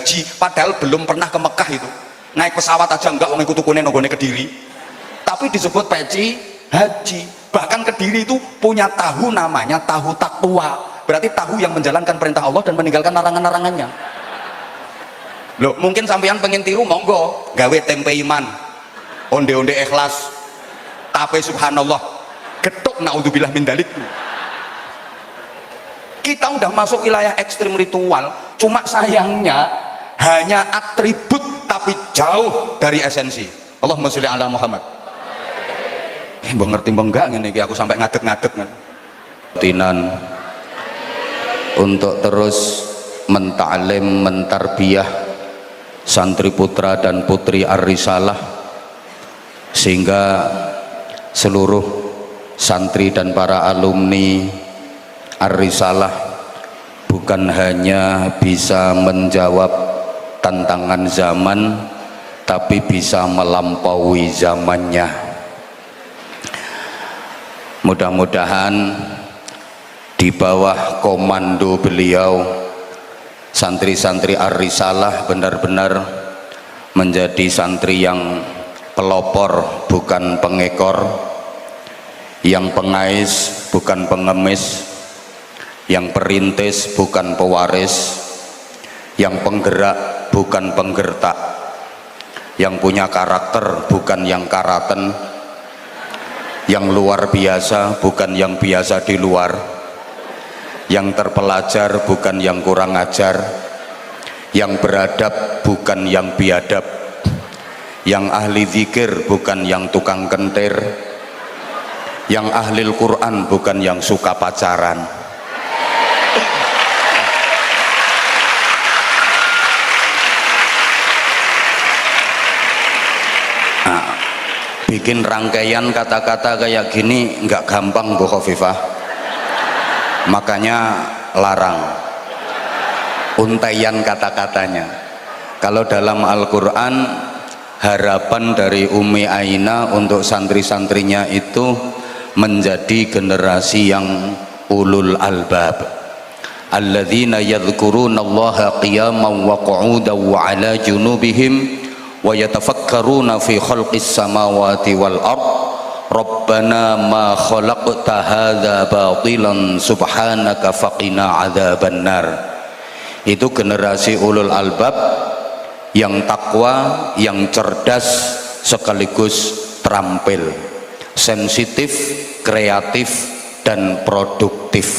haji padahal belum pernah ke Mekah itu, naik pesawat aja enggak, wong iku tukune nonggone Kediri, tapi disebut peci haji. Bahkan Kediri itu punya tahu namanya tahu takwa, berarti tahu yang menjalankan perintah Allah dan meninggalkan larangan-larangannya. Loh, mungkin sampean pengen tiru, monggo gawe tempe iman, onde-onde ikhlas, tape subhanallah, getuk naudzubillah min dalik. Kita udah masuk wilayah ekstrim ritual, cuma sayangnya hanya atribut tapi jauh dari esensi. Allahumma sholli ala Muhammad. Mbok ngerti mbok enggak ngene iki aku sampai ngadeg-ngadeg kan. Tinan untuk terus mentaklim, mentarbiyah santri putra dan putri Ar-Risalah, sehingga seluruh santri dan para alumni Ar-Risalah bukan hanya bisa menjawab tantangan zaman, tapi bisa melampaui zamannya. Mudah-mudahan di bawah komando beliau, santri-santri Ar-Risalah benar-benar menjadi santri yang pelopor bukan pengekor, yang pengais bukan pengemis, yang perintis bukan pewaris, yang penggerak bukan penggertak, yang punya karakter bukan yang karaten, yang luar biasa bukan yang biasa di luar, yang terpelajar bukan yang kurang ajar, yang beradab bukan yang biadab, yang ahli zikir bukan yang tukang kentir, yang ahli Al-Quran bukan yang suka pacaran. Bikin rangkaian kata-kata kayak gini nggak gampang Bu Khofifah, makanya larang untaian kata-katanya. Kalau dalam Al-Quran, harapan dari Umi Aina untuk santri-santrinya itu menjadi generasi yang ulul albab, alladzina yadhkuruna Allaha qiyaman wa qu'udan wa ala junubihim wa yatafakkaruna fi khalqis samawati wal ard rabbana ma khalaqta hadza batilan subhanaka faqina adzabannar. Itu generasi ulul albab yang takwa, yang cerdas sekaligus terampil, sensitif, kreatif dan produktif,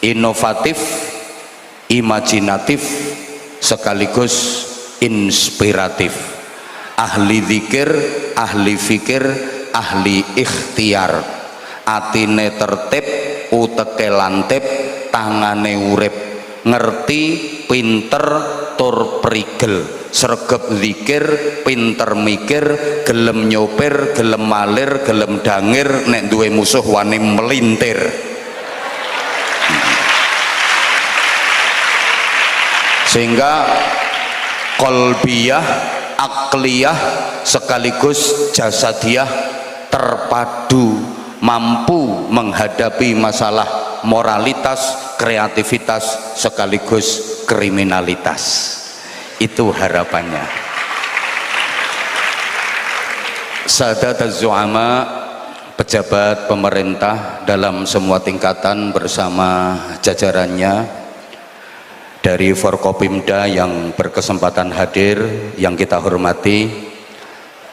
inovatif, imajinatif sekaligus inspiratif, ahli zikir, ahli fikir, ahli ikhtiar, atine tertib, uteke lantip, tangane urip, ngerti, pinter, tur prigel, sregep zikir, pinter mikir, gelem nyopir, gelem malir, gelem dangir, nek duwe musuh wani melintir. Sehingga kolbiyah, akliyah sekaligus jasadiyah terpadu, mampu menghadapi masalah moralitas, kreativitas sekaligus kriminalitas. Itu harapannya. Sadataz zu'ama, pejabat pemerintah dalam semua tingkatan bersama jajarannya, dari Forkopimda yang berkesempatan hadir, yang kita hormati,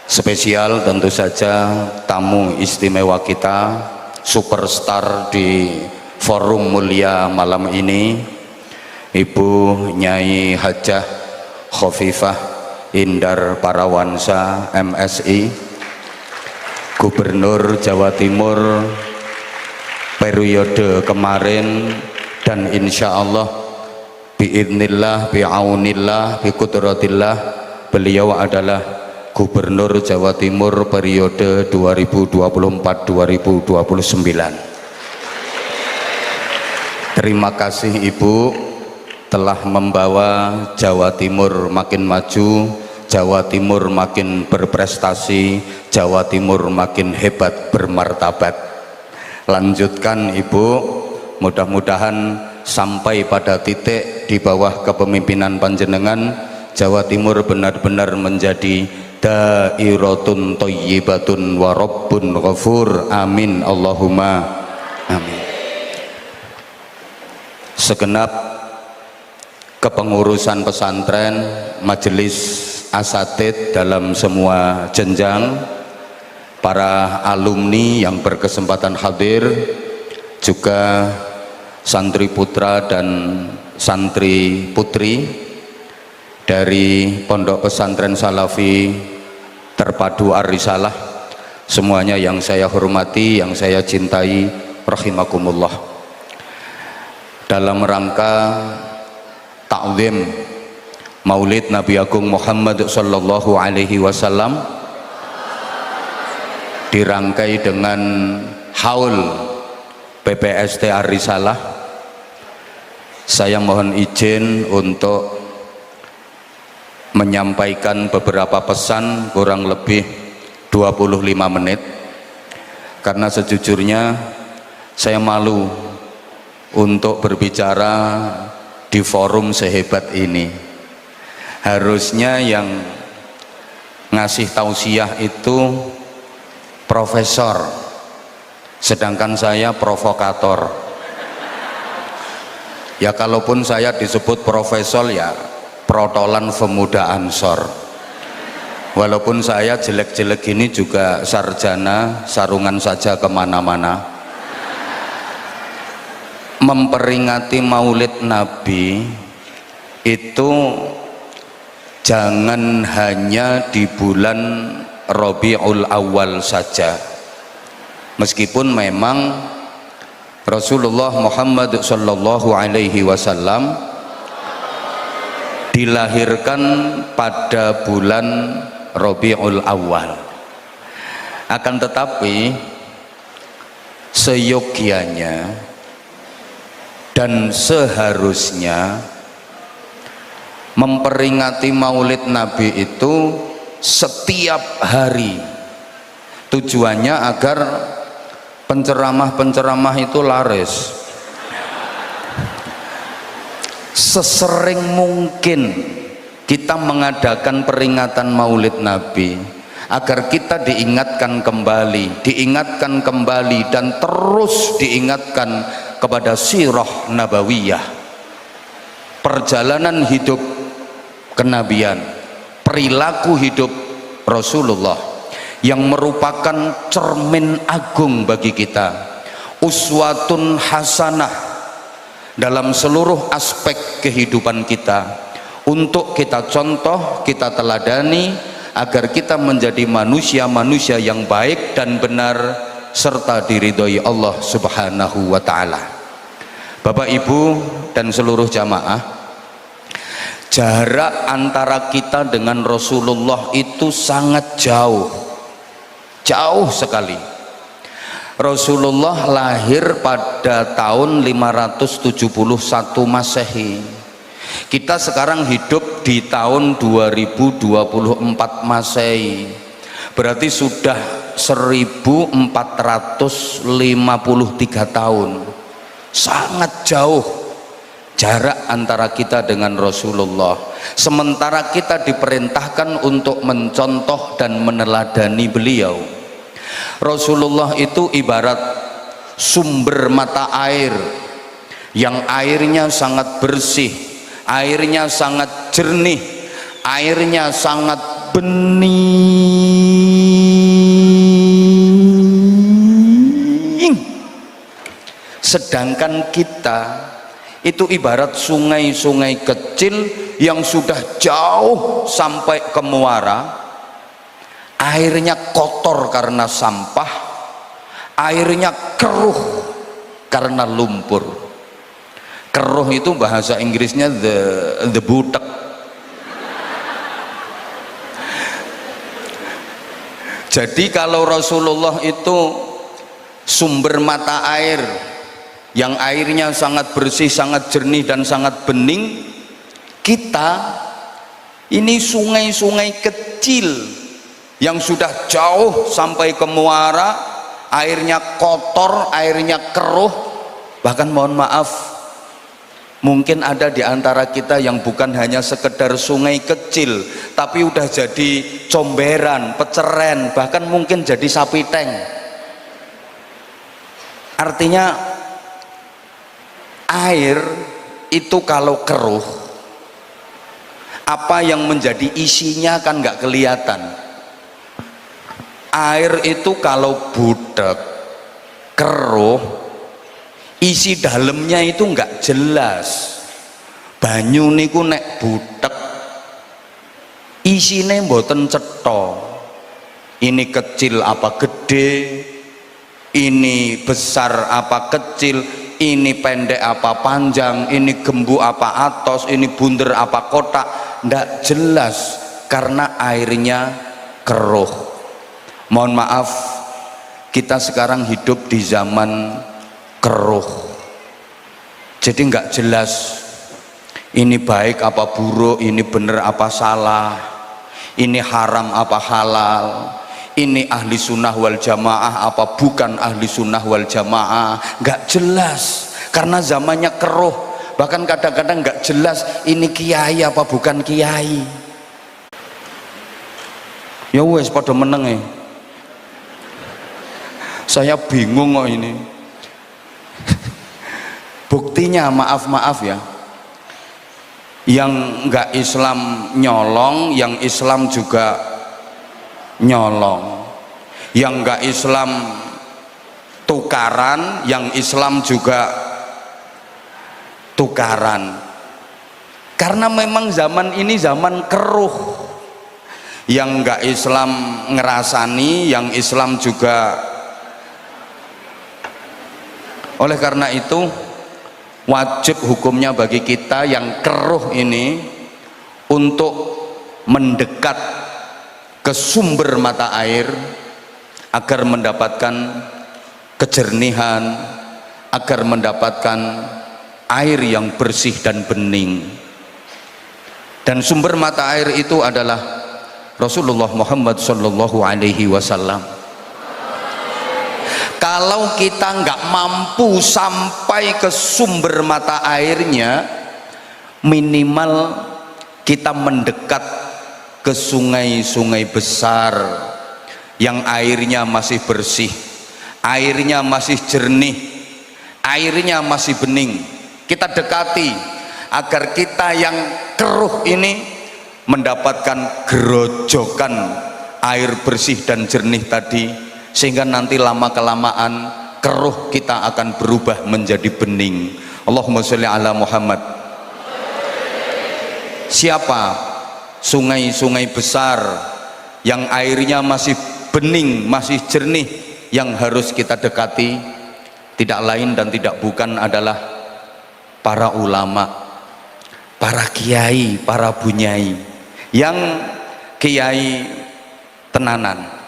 spesial tentu saja tamu istimewa kita, superstar di forum mulia malam ini, Ibu Nyai Hajah Khofifah Indar Parawansa MSI, Gubernur Jawa Timur periode kemarin, dan insya Allah biidznillah, bi'aunillah, biqudratillah, beliau adalah Gubernur Jawa Timur periode 2024-2029. Terima kasih Ibu telah membawa Jawa Timur makin maju, Jawa Timur makin berprestasi, Jawa Timur makin hebat, bermartabat. Lanjutkan Ibu, mudah-mudahan sampai pada titik di bawah kepemimpinan panjenengan Jawa Timur benar-benar menjadi dairatun thayyibatun wa rabbun ghafur. Amin Allahumma amin. Segenap kepengurusan pesantren, majelis asatid dalam semua jenjang, para alumni yang berkesempatan hadir, juga santri putra dan santri putri dari Pondok Pesantren Salafi Terpadu Ar-Risalah, semuanya yang saya hormati, yang saya cintai, rahimakumullah. Dalam rangka ta'zim Maulid Nabi Agung Muhammad sallallahu alaihi wasallam, dirangkai dengan haul PPST Ar-Risalah, saya mohon izin untuk menyampaikan beberapa pesan kurang lebih 25 menit, karena sejujurnya saya malu untuk berbicara di forum sehebat ini. Harusnya yang ngasih tausiah itu profesor, sedangkan saya provokator. Ya kalaupun saya disebut profesor, ya protolan pemuda Ansor. Walaupun saya jelek-jelek ini juga sarjana sarungan saja kemana-mana. Memperingati Maulid Nabi itu jangan hanya di bulan Rabiul Awal saja, meskipun memang Rasulullah Muhammad sallallahu alaihi wasallam dilahirkan pada bulan Rabiul Awal. Akan tetapi seyogianya dan seharusnya memperingati Maulid Nabi itu setiap hari. Tujuannya agar penceramah-penceramah itu laris. Sesering mungkin kita mengadakan peringatan Maulid Nabi agar kita diingatkan kembali dan terus diingatkan kepada sirah nabawiyah, perjalanan hidup kenabian, perilaku hidup Rasulullah yang merupakan cermin agung bagi kita, uswatun hasanah dalam seluruh aspek kehidupan kita, untuk kita contoh, kita teladani agar kita menjadi manusia-manusia yang baik dan benar serta diridhoi Allah Subhanahu wa ta'ala. Bapak Ibu dan seluruh jamaah, jarak antara kita dengan Rasulullah itu sangat jauh sekali. Rasulullah lahir pada tahun 571 Masehi. Kita sekarang hidup di tahun 2024 Masehi, berarti sudah 1453 tahun. Sangat jauh jarak antara kita dengan Rasulullah, sementara kita diperintahkan untuk mencontoh dan meneladani beliau. Rasulullah itu ibarat sumber mata air yang airnya sangat bersih, airnya sangat jernih, airnya sangat bening. Sedangkan kita itu ibarat sungai-sungai kecil yang sudah jauh sampai ke muara, airnya kotor karena sampah, airnya keruh karena lumpur. Keruh itu bahasa Inggrisnya the butek. Jadi kalau Rasulullah itu sumber mata air yang airnya sangat bersih, sangat jernih dan sangat bening, kita ini sungai-sungai kecil yang sudah jauh sampai ke muara, airnya kotor, airnya keruh, bahkan mohon maaf Mungkin ada di antara kita yang bukan hanya sekedar sungai kecil, tapi udah jadi comberan, peceren, bahkan mungkin jadi sapi tank. Artinya air itu kalau keruh, apa yang menjadi isinya kan nggak kelihatan. Air itu kalau budek, keruh, isi dalamnya itu nggak jelas. Banyu niku nek budek, isine mboten cetha. Ini kecil apa gede, ini besar apa kecil, ini pendek apa panjang, ini gembuk apa atos, ini bunder apa kotak, ndak jelas karena airnya keruh. Mohon maaf, kita sekarang hidup di zaman keruh, jadi nggak jelas ini baik apa buruk, ini benar apa salah, ini haram apa halal, ini ahli sunnah wal jamaah apa bukan ahli sunnah wal jamaah. Nggak jelas karena zamannya keruh. Bahkan kadang-kadang nggak jelas ini kiai apa bukan kiai. Ya wes pada meneng. Saya bingung kok ini. Buktinya maaf ya, yang nggak Islam nyolong, yang Islam juga nyolong, yang nggak Islam tukaran, yang Islam juga tukaran. Karena memang zaman ini zaman keruh, yang nggak Islam ngerasani, yang Islam juga. Oleh karena itu wajib hukumnya bagi kita yang keruh ini untuk mendekat ke sumber mata air agar mendapatkan kejernihan, agar mendapatkan air yang bersih dan bening. Dan sumber mata air itu adalah Rasulullah Muhammad sallallahu alaihi wasallam. Kalau kita nggak mampu sampai ke sumber mata airnya, minimal kita mendekat ke sungai-sungai besar yang airnya masih bersih, airnya masih jernih, airnya masih bening. Kita dekati agar kita yang keruh ini mendapatkan gerojokan air bersih dan jernih tadi, sehingga nanti lama kelamaan keruh kita akan berubah menjadi bening. Allahumma sholli ala Muhammad. Siapa sungai-sungai besar yang airnya masih bening, masih jernih, yang harus kita dekati? Tidak lain dan tidak bukan adalah para ulama, para kiai, para bunyai, yang kiai tenanan.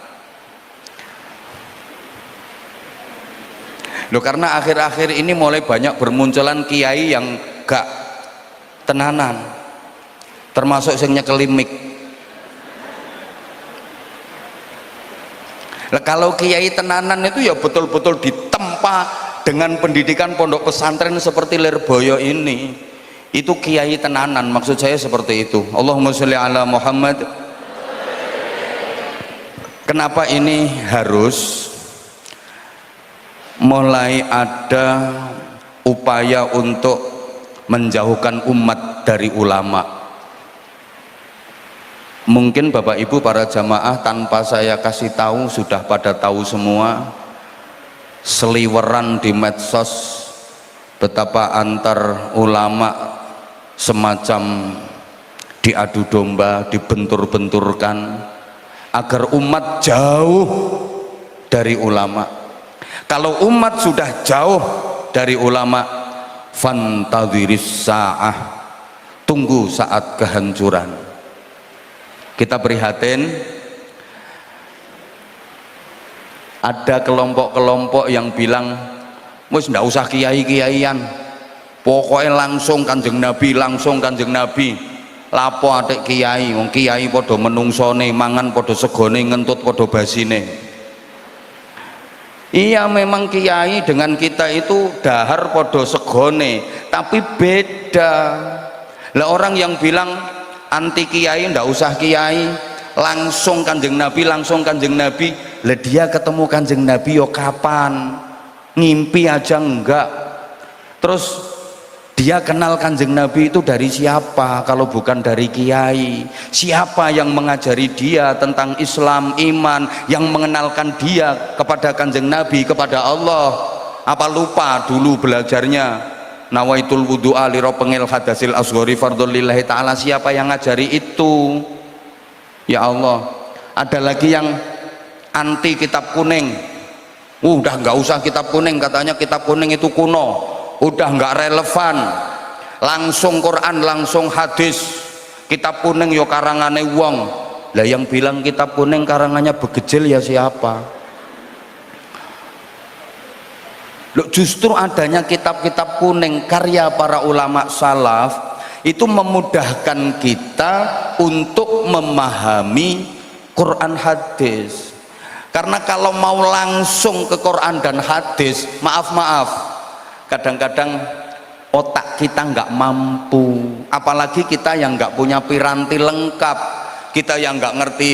Loh, karena akhir-akhir ini mulai banyak bermunculan kiai yang gak tenanan, termasuk yang nyekeli mik. Nah, kalau kiai tenanan itu ya betul-betul ditempa dengan pendidikan pondok pesantren seperti Lirboyo ini. Itu kiai tenanan, maksud saya seperti itu. Allahumma sholli ala Muhammad. Kenapa ini harus mulai ada upaya untuk menjauhkan umat dari ulama? Mungkin Bapak Ibu para jamaah tanpa saya kasih tahu sudah pada tahu semua, seliweran di medsos betapa antar ulama semacam diadu domba, dibentur-benturkan agar umat jauh dari ulama. Kalau umat sudah jauh dari ulama, fantadhiris sa'ah, tunggu saat kehancuran. Kita prihatin ada kelompok-kelompok yang bilang wis ndak usah kiai-kiaian, pokoknya langsung Kanjeng Nabi, langsung Kanjeng Nabi. Lapo atik kiai, wong kiai padha menungsone, mangan padha segone, ngentut padha basine. Iya, memang kiai dengan kita itu dahar podo segone, tapi beda. Lah orang yang bilang anti kiai, ndak usah kiai, langsung kanjeng Nabi, langsung kanjeng Nabi. Lah dia ketemu kanjeng Nabi yo kapan? Ngimpi aja enggak. Terus dia kenal kanjeng Nabi itu dari siapa kalau bukan dari kiai? Siapa yang mengajari dia tentang Islam, iman, yang mengenalkan dia kepada kanjeng Nabi, kepada Allah? Apa lupa dulu belajarnya nawaitul wudu'a li pengil hadasil asghari fardhul lillahi ta'ala? Siapa yang ngajari itu? Ya Allah. Ada lagi yang anti kitab kuning. Udah nggak usah kitab kuning, katanya kitab kuning itu kuno, udah nggak relevan, langsung Quran, langsung hadis. Kitab kuning yo karangane wong. Lah yang bilang kitab kuning karangannya begejel ya siapa? Loh, justru adanya kitab-kitab kuning karya para ulama salaf itu memudahkan kita untuk memahami Quran hadis. Karena kalau mau langsung ke Quran dan hadis, maaf kadang-kadang otak kita nggak mampu, apalagi kita yang nggak punya piranti lengkap, kita yang nggak ngerti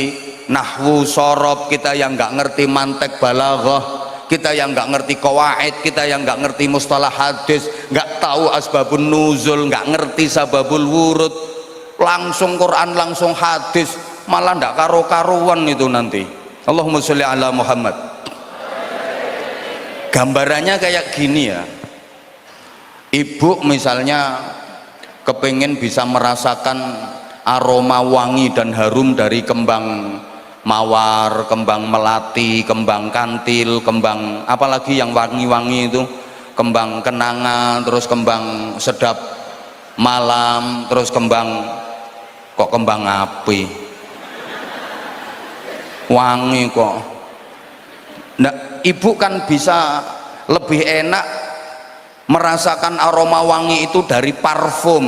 nahwu sorob, kita yang nggak ngerti mantek balaghah, kita yang nggak ngerti qawaid, kita yang nggak ngerti mustalah hadis, nggak tahu asbabun nuzul, nggak ngerti sababul wurud, langsung Quran langsung hadis, malah nggak karu-karuan itu nanti. Allahumma sholli ala Muhammad. Gambarannya kayak gini ya, ibu misalnya kepingin bisa merasakan aroma wangi dan harum dari kembang mawar, kembang melati, kembang kantil, kembang apalagi yang wangi-wangi itu, kembang kenanga, terus kembang sedap malam, terus kembang api wangi kok. Nah, ibu kan bisa lebih enak merasakan aroma wangi itu dari parfum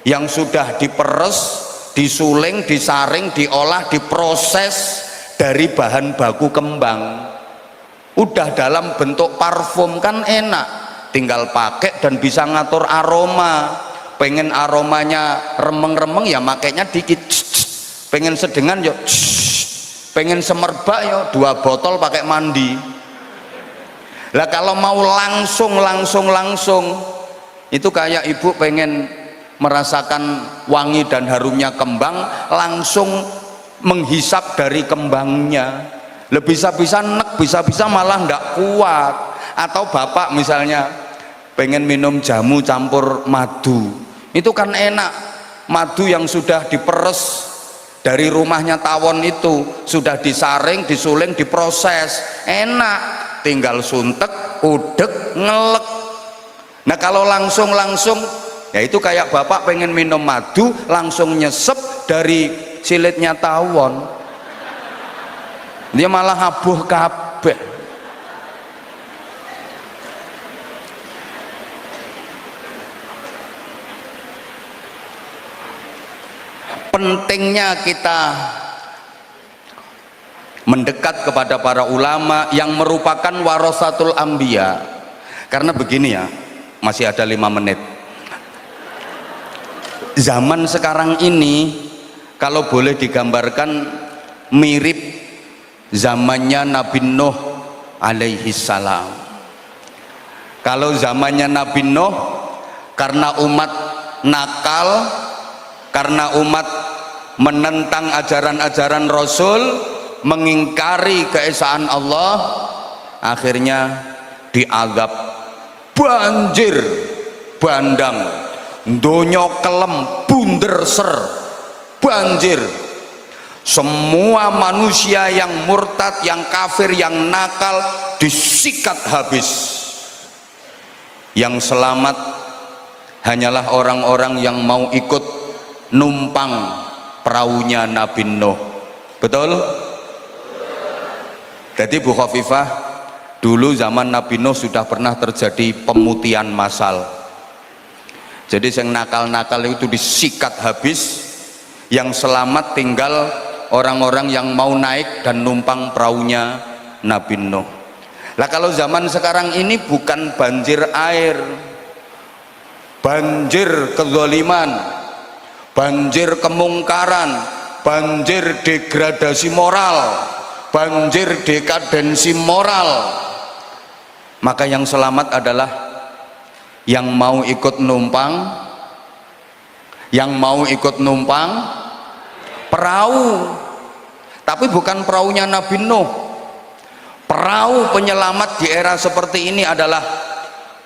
yang sudah diperes, disuling, disaring, diolah, diproses dari bahan baku kembang. Udah dalam bentuk parfum kan enak, tinggal pakai dan bisa ngatur aroma. Pengen aromanya remeng-remeng ya makainya dikit, pengen sedengan ya, pengen semerbak ya 2 botol pakai mandi. Lah kalau mau langsung itu kayak ibu pengen merasakan wangi dan harumnya kembang, langsung menghisap dari kembangnya. Lah bisa-bisa nek, bisa-bisa malah nggak kuat. Atau bapak misalnya pengen minum jamu campur madu, itu kan enak, madu yang sudah diperes dari rumahnya tawon itu, sudah disaring, disuling, diproses, enak, tinggal suntek, udek, ngelek. Nah kalau langsung ya itu kayak bapak pengen minum madu langsung nyesep dari silitnya tawon, dia malah abuh kabeh. Pentingnya kita mendekat kepada para ulama yang merupakan warasatul anbiya. Karena begini ya, masih ada 5 menit. Zaman sekarang ini kalau boleh digambarkan mirip zamannya Nabi Nuh alaihi salam. Kalau zamannya Nabi Nuh karena umat nakal, karena umat menentang ajaran-ajaran Rasul, mengingkari keesaan Allah, akhirnya diazab banjir bandang, donya kelem bunder ser, banjir. Semua manusia yang murtad, yang kafir, yang nakal disikat habis. Yang selamat hanyalah orang-orang yang mau ikut numpang perahunya Nabi Nuh. Betul? Jadi Bu Khofifah, dulu zaman Nabi Nuh sudah pernah terjadi pemutihan massal. Jadi yang nakal-nakal itu disikat habis, yang selamat tinggal orang-orang yang mau naik dan numpang perahunya Nabi Nuh. Lah kalau zaman sekarang ini bukan banjir air, banjir kezaliman, banjir kemungkaran, banjir degradasi moral, banjir dekadensi moral. Maka yang selamat adalah yang mau ikut numpang, yang mau ikut numpang perahu, tapi bukan perahunya Nabi Nuh. Perahu penyelamat di era seperti ini adalah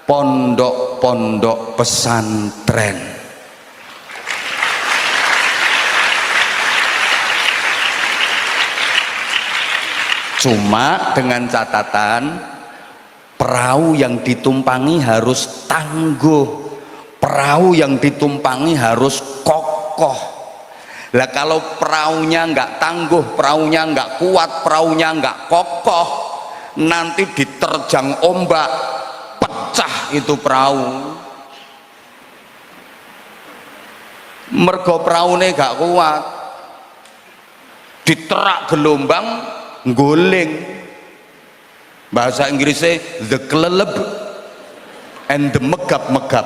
pondok-pondok pesantren. Cuma dengan catatan perahu yang ditumpangi harus tangguh, perahu yang ditumpangi harus kokoh. Lah kalau perahunya nggak tangguh, perahunya nggak kuat, perahunya nggak kokoh, nanti diterjang ombak, pecah itu perahu. Mergo perahunya nggak kuat, diterak gelombang, ngguling. Bahasa Inggrisnya the keleleb and the megap-megap.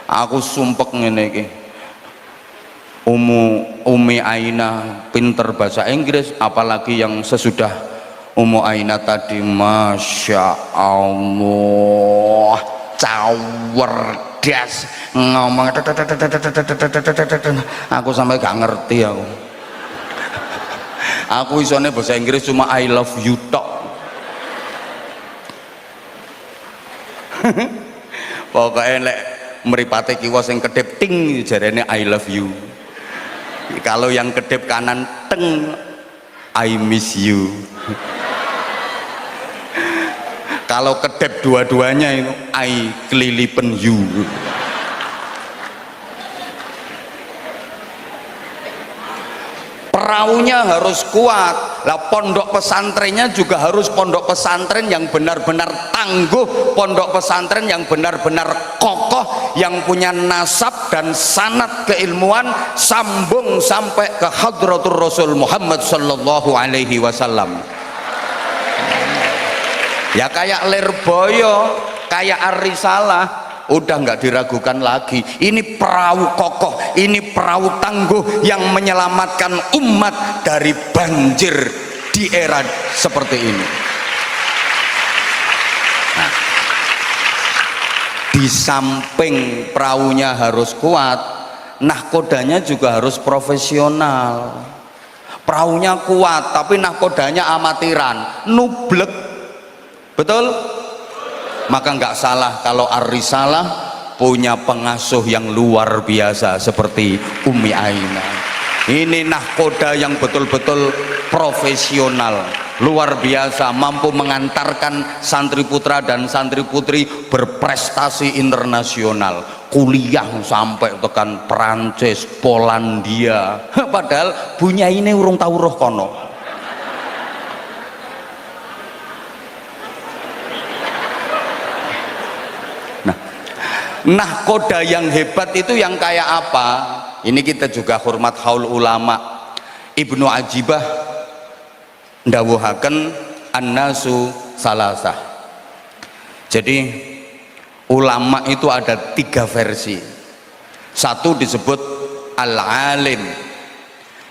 Aku sumpek ngene iki. Umi Aina pinter bahasa Inggris, apalagi yang sesudah Ummu Aina tadi, masya Allah, cawerdas ngomong, aku sampai gak ngerti aku. Aku isone bahasa Inggris cuma I love you tok. Pokoknya lek mripate kiwa sing kedip ting jarene I love you. Kalau yang kedip kanan teng I miss you. Kalau kedip dua-duanya itu I kelilipen you. Perahunya harus kuat. Lah pondok pesantrennya juga harus pondok pesantren yang benar-benar tangguh, pondok pesantren yang benar-benar kokoh, yang punya nasab dan sanad keilmuan sambung sampai ke hadratur Rasul Muhammad sallallahu alaihi wasallam. Ya kayak Lirboyo, kayak Ar-Risalah, udah nggak diragukan lagi. Ini perahu kokoh, ini perahu tangguh yang menyelamatkan umat dari banjir di era seperti ini. Nah, di samping perahunya harus kuat, nahkodanya juga harus profesional. Perahunya kuat tapi nahkodanya amatiran, nublek, betul? Maka nggak salah kalau Ar-Risalah punya pengasuh yang luar biasa seperti Ummi Aina. Ini nahkoda yang betul-betul profesional, luar biasa, mampu mengantarkan santri putra dan santri putri berprestasi internasional, kuliah sampai tekan Perancis, Polandia. Padahal bunya ini urung tahu roh kono. Nahkoda yang hebat itu yang kayak apa? Ini kita juga hormat haul ulama. Ibnu Ajibah ndawuhaken annasu salasah. Jadi ulama itu ada 3 versi. Satu disebut al-alim,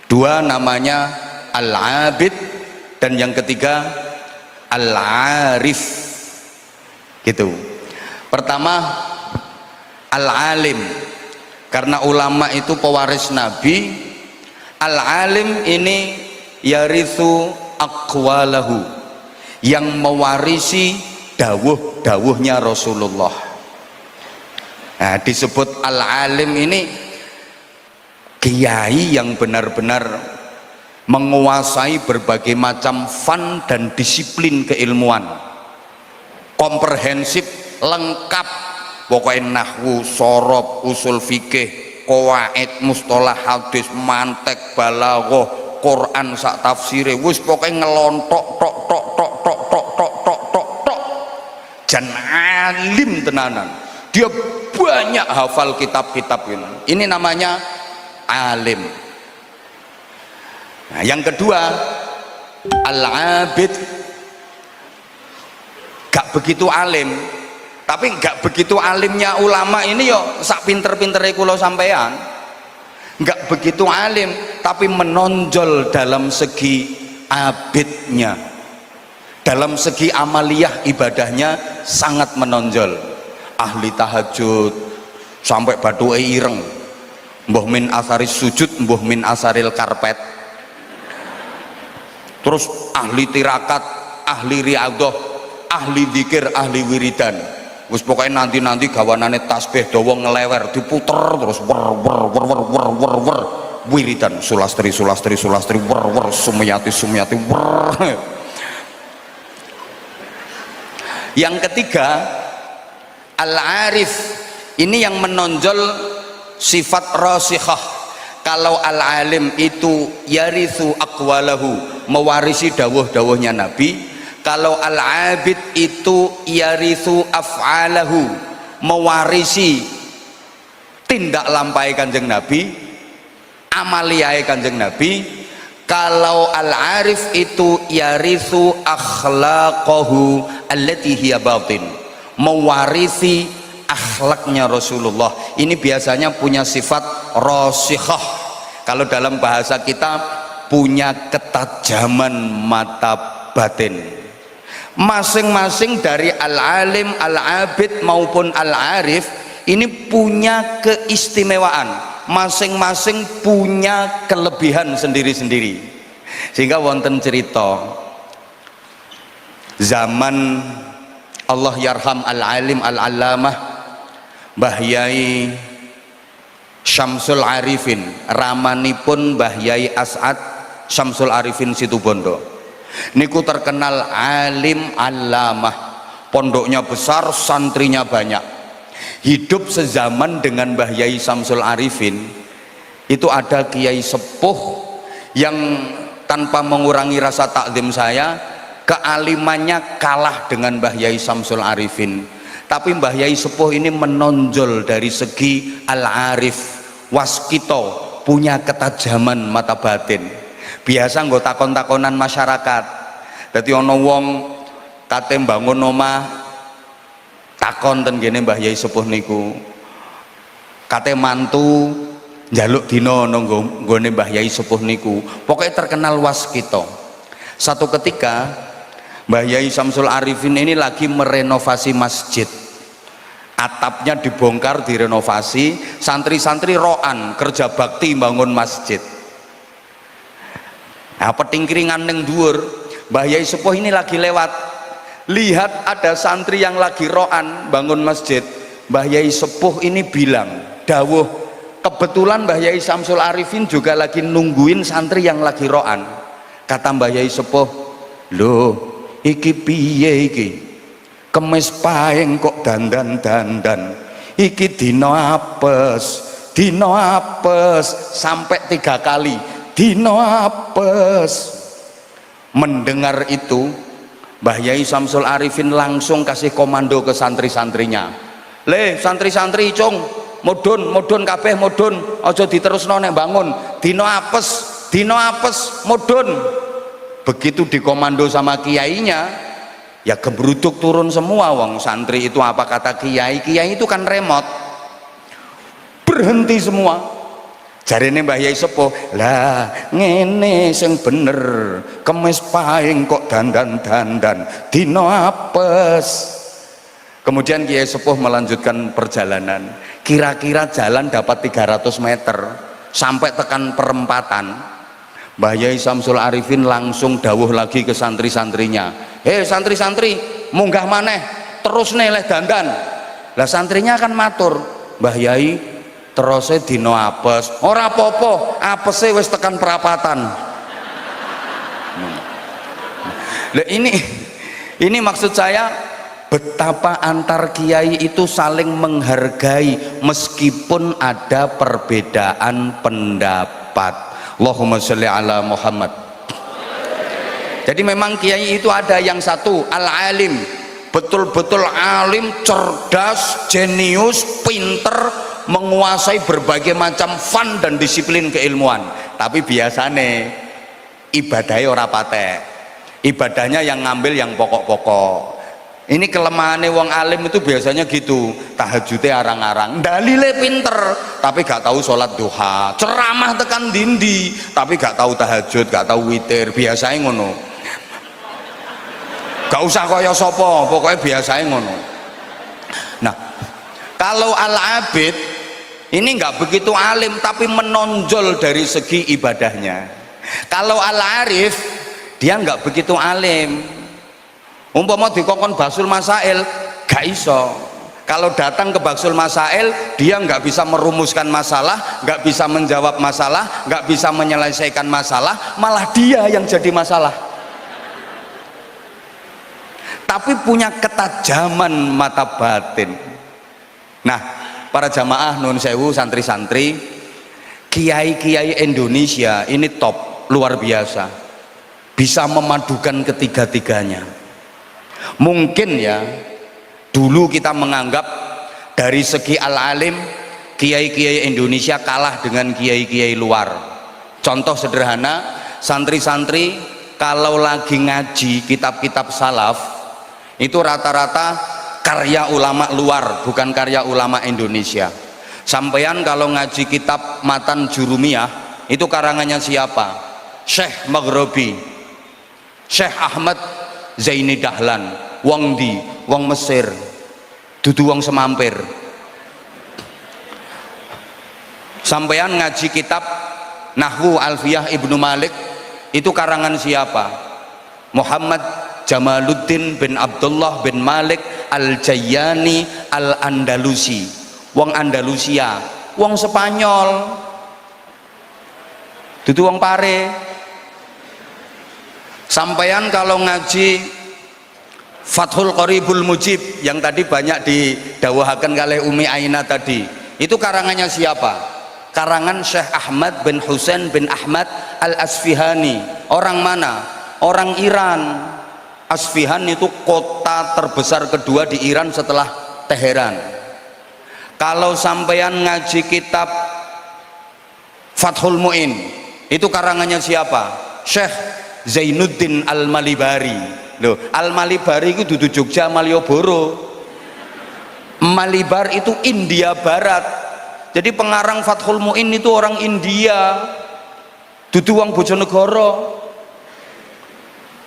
2 namanya al-abid, dan yang ketiga al-arif. Gitu. Pertama al-alim, karena ulama itu pewaris Nabi. Al-alim ini yarithu aqwalahu, yang mewarisi dawuh-dawuhnya Rasulullah. Nah, disebut al-alim ini kiai yang benar-benar menguasai berbagai macam fan dan disiplin keilmuan, komprehensif, lengkap. Pokoknya nahwu, sorob, usul fikih, qawaid, mustalah hadis, mantek, balaghah, Quran sak tafsire, wis pokoknya ngelontok tok tok tok tok tok tok tok tok tok. Jan alim tenanan. Dia banyak hafal kitab-kitab ini. Ini namanya alim. Nah, yang kedua al-abid, gak begitu alim, Tapi nggak begitu alimnya ulama ini yo sak pinter-pintere kula sampean. Nggak begitu alim tapi menonjol dalam segi abidnya, dalam segi amaliyah ibadahnya sangat menonjol. Ahli tahajud sampai batuke ireng, mbuh min asaris sujud, mbuh min asaril karpet. Terus ahli tirakat, ahli riyadhah, ahli dzikir, ahli wiridan. Wis pokoknya nanti gawanane tasbih dawa ngelewer diputer terus wer wer wer wer wer wer wer wiridan sulastri sulastri sulastri wer wer sumyati sumyati wer. Yang ketiga, al-arif, ini yang menonjol sifat rasikhah. Kalau al-alim itu yarithu aqwalahu, mewarisi dawuh-dawuhnya Nabi. Kalau al-abid itu yarithu af'alahu, mewarisi tindak lampai Kanjeng Nabi, amaliyai Kanjeng Nabi. Kalau al-arif itu yarithu akhlaqahu allati hiya batin, mewarisi akhlaknya Rasulullah. Ini biasanya punya sifat rasikhah. Kalau dalam bahasa kita punya ketajaman mata batin. Masing-masing dari al-alim, al-abid maupun al-arif ini punya keistimewaan, masing-masing punya kelebihan sendiri-sendiri. Sehingga wonten cerita zaman Allah yarham al-alim al-allamah Mbah Yai Syamsul Arifin, ramanipun Mbah Yai As'ad Syamsul Arifin Situbondo. Niku terkenal alim allamah, pondoknya besar, santrinya banyak. Hidup sezaman dengan Mbah Yai Syamsul Arifin. Itu ada kiai sepuh yang tanpa mengurangi rasa takzim saya, kealimannya kalah dengan Mbah Yai Syamsul Arifin. Tapi Mbah Yai sepuh ini menonjol dari segi al-arif, waskito, punya ketajaman mata batin. Biasa nggo takon-takonan masyarakat. Dadi ana wong kate mbangun omah, takon ten kene Mbah Yai sepuh niku. Kate mantu njaluk dina nang nggone Mbah Yai sepuh niku. Pokoke terkenal waskito. Satu ketika Mbah Yai Syamsul Arifin ini lagi merenovasi masjid. Atapnya dibongkar, direnovasi, santri-santri roan kerja bakti bangun masjid. Nah, petingkringan neng dhuwur, Mbah Yai sepuh ini lagi lewat, lihat ada santri yang lagi roan bangun masjid. Mbah Yai sepuh ini bilang, dawuh, kebetulan Mbah Yai Syamsul Arifin juga lagi nungguin santri yang lagi roan. Kata Mbah Yai sepuh, loh iki piye iki, kemis paeng kok dandan-dandan, iki dino apes sampai 3 kali, dino apes. Mendengar itu Mbah Yai Syamsul Arifin langsung kasih komando ke santri-santrinya, le santri-santri cung mudun kabeh mudun, aja diterusno nek bangun, dino apes mudun. Begitu dikomando sama kiainya, ya gebruduk turun semua wong santri itu. Apa kata kiai itu kan remote, berhenti semua. Jarine Mbah Yai sepuh, lah ngene sing bener, kemis paing kok dandan-dandan, dino apes. Kemudian Kiai sepuh melanjutkan perjalanan, kira-kira jalan dapat 300 meter sampai tekan perempatan. Mbah Yai Syamsul Arifin langsung dawuh lagi ke santri-santrinya, santri-santri munggah maneh, terus nih leh dandan. Lah santrinya kan matur, Mbah Yai terusnya dino apes, ora apa-apa, apesnya wis tekan perapatan. Lah ini maksud saya, betapa antar kiai itu saling menghargai meskipun ada perbedaan pendapat. Allahumma sholli ala Muhammad. Jadi memang kiai itu ada yang satu al-alim, betul-betul alim, cerdas, jenius, pinter, menguasai berbagai macam fun dan disiplin keilmuan. Tapi biasanya ibadahnya ora patek, ibadahnya yang ngambil yang pokok-pokok. Ini kelemahannya wong alim itu biasanya gitu, tahajudnya arang-arang, dalile pinter tapi gak tahu sholat duha, ceramah tekan dindi tapi gak tahu tahajud, gak tahu witir, biasanya ngono. Gak usah kaya sopo, pokoknya biasanya ngono. Nah, kalau al-abid ini nggak begitu alim tapi menonjol dari segi ibadahnya. Kalau al-arif dia nggak begitu alim. Umpama dikongkon Basul Masail gak iso. Kalau datang ke Basul Masail dia nggak bisa merumuskan masalah, nggak bisa menjawab masalah, nggak bisa menyelesaikan masalah, malah dia yang jadi masalah. Tapi punya ketajaman mata batin. Nah, para jamaah nun sewu, santri-santri, kiai-kiai Indonesia ini top, luar biasa, bisa memadukan ketiga-tiganya. Mungkin ya dulu kita menganggap dari segi al-alim kiai-kiai Indonesia kalah dengan kiai-kiai luar. Contoh sederhana, santri-santri kalau lagi ngaji kitab-kitab salaf itu rata-rata karya ulama luar, bukan karya ulama Indonesia. Sampeyan kalau ngaji kitab Matan Jurumiyah itu karangannya siapa? Syekh Maghribi, Syekh Ahmad Zaini Dahlan, wong di, wong Mesir, dudu wong Semampir. Sampeyan ngaji kitab Nahwu Alfiyah Ibnu Malik itu karangan siapa? Muhammad Jamaluddin bin Abdullah bin Malik Al-Jayyani Al-Andalusi, wong Andalusia, wong Spanyol, dudu wong Pare. Sampeyan kalau ngaji Fathul Qoribul Mujib yang tadi banyak didawahkan oleh Umi Aina tadi, itu karangannya siapa? Karangan Syekh Ahmad bin Husain bin Ahmad Al-Asfihani. Orang mana? Orang Iran. Asfihan itu kota terbesar kedua di Iran setelah Teheran. Kalau sampeyan ngaji kitab Fathul Mu'in itu karangannya siapa? Syekh Zainuddin Al-Malibari. Loh, Al-Malibari itu dudu Jogja Malioboro. Malibar itu India Barat. Jadi pengarang Fathul Mu'in itu orang India, dudu wong Bojonegoro.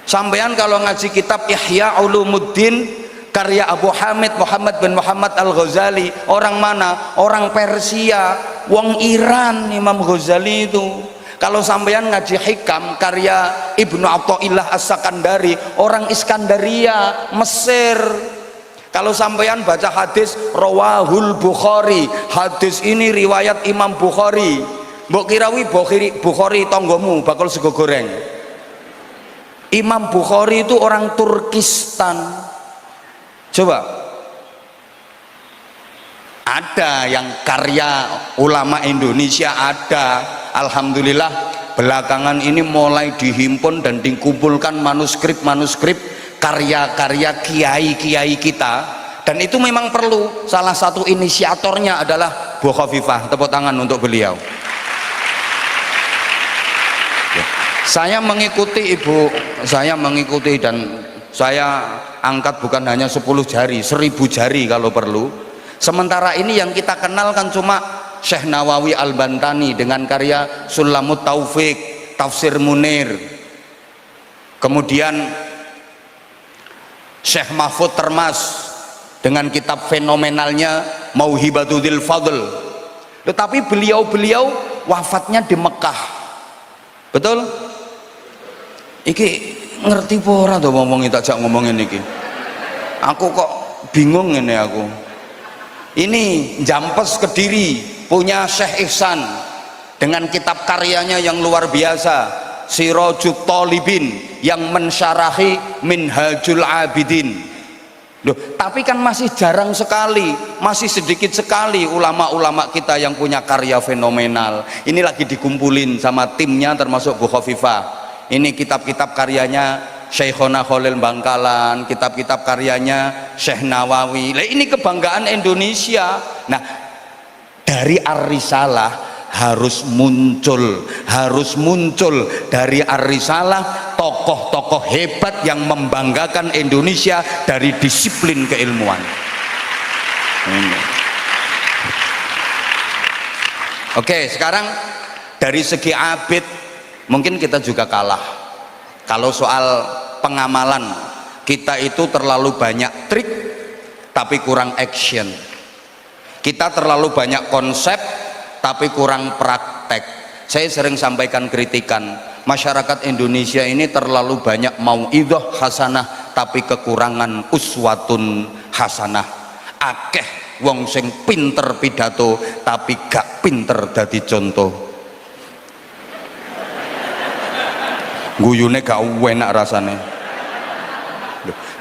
Sampean kalau ngaji kitab Ihya Ulumuddin karya Abu Hamid Muhammad bin Muhammad Al-Ghazali, orang mana? Orang Persia, wong Iran Imam Ghazali itu. Kalau sampean ngaji Hikam karya Ibnu Athaillah As-Sakandari, orang Iskandaria, Mesir. Kalau sampean baca hadis Rawahul Bukhari, hadis ini riwayat Imam Bukhari, mbok kirawi Bukhari tonggomu bakal sego goreng. Imam Bukhari itu orang Turkistan. Coba, ada yang karya ulama Indonesia ada, alhamdulillah belakangan ini mulai dihimpun dan dikumpulkan manuskrip karya-karya kiai-kiai kita, dan itu memang perlu. Salah satu inisiatornya adalah Bu Khofifah, tepuk tangan untuk beliau. Saya mengikuti ibu, saya mengikuti dan saya angkat bukan hanya 10 jari, 1000 jari kalau perlu. Sementara ini yang kita kenal kan cuma Syekh Nawawi Al-Bantani dengan karya Sulamut Taufik, Tafsir Munir. Kemudian Syekh Mahfud Termas dengan kitab fenomenalnya Mauhibatul Fadl. Tetapi beliau-beliau wafatnya di Mekah. Betul? Iki ngerti apa ora to ngomong tak jak ngomongin iki. Aku kok bingung ini aku. Ini Jampes Kediri punya Syekh Ihsan dengan kitab karyanya yang luar biasa, Sirajut Thalibin yang mensyarahi Minhajul Abidin. Loh, tapi kan masih jarang sekali, masih sedikit sekali ulama-ulama kita yang punya karya fenomenal. Ini lagi dikumpulin sama timnya termasuk Bu Khofifah. Ini kitab-kitab karyanya Syekhona Khalil Bangkalan, kitab-kitab karyanya Syekh Nawawi. Nah, ini kebanggaan Indonesia. Nah, dari Ar-Risalah harus muncul dari Ar-Risalah tokoh-tokoh hebat yang membanggakan Indonesia dari disiplin keilmuan. Oke, sekarang dari segi abid mungkin kita juga kalah. Kalau soal pengamalan, kita itu terlalu banyak trik tapi kurang action. Kita terlalu banyak konsep tapi kurang praktek. Saya sering sampaikan kritikan, masyarakat Indonesia ini terlalu banyak mauidhah hasanah tapi kekurangan uswatun hasanah. Akeh wong sing pinter pidato tapi gak pinter dadi contoh. Guyune gak enak rasanya.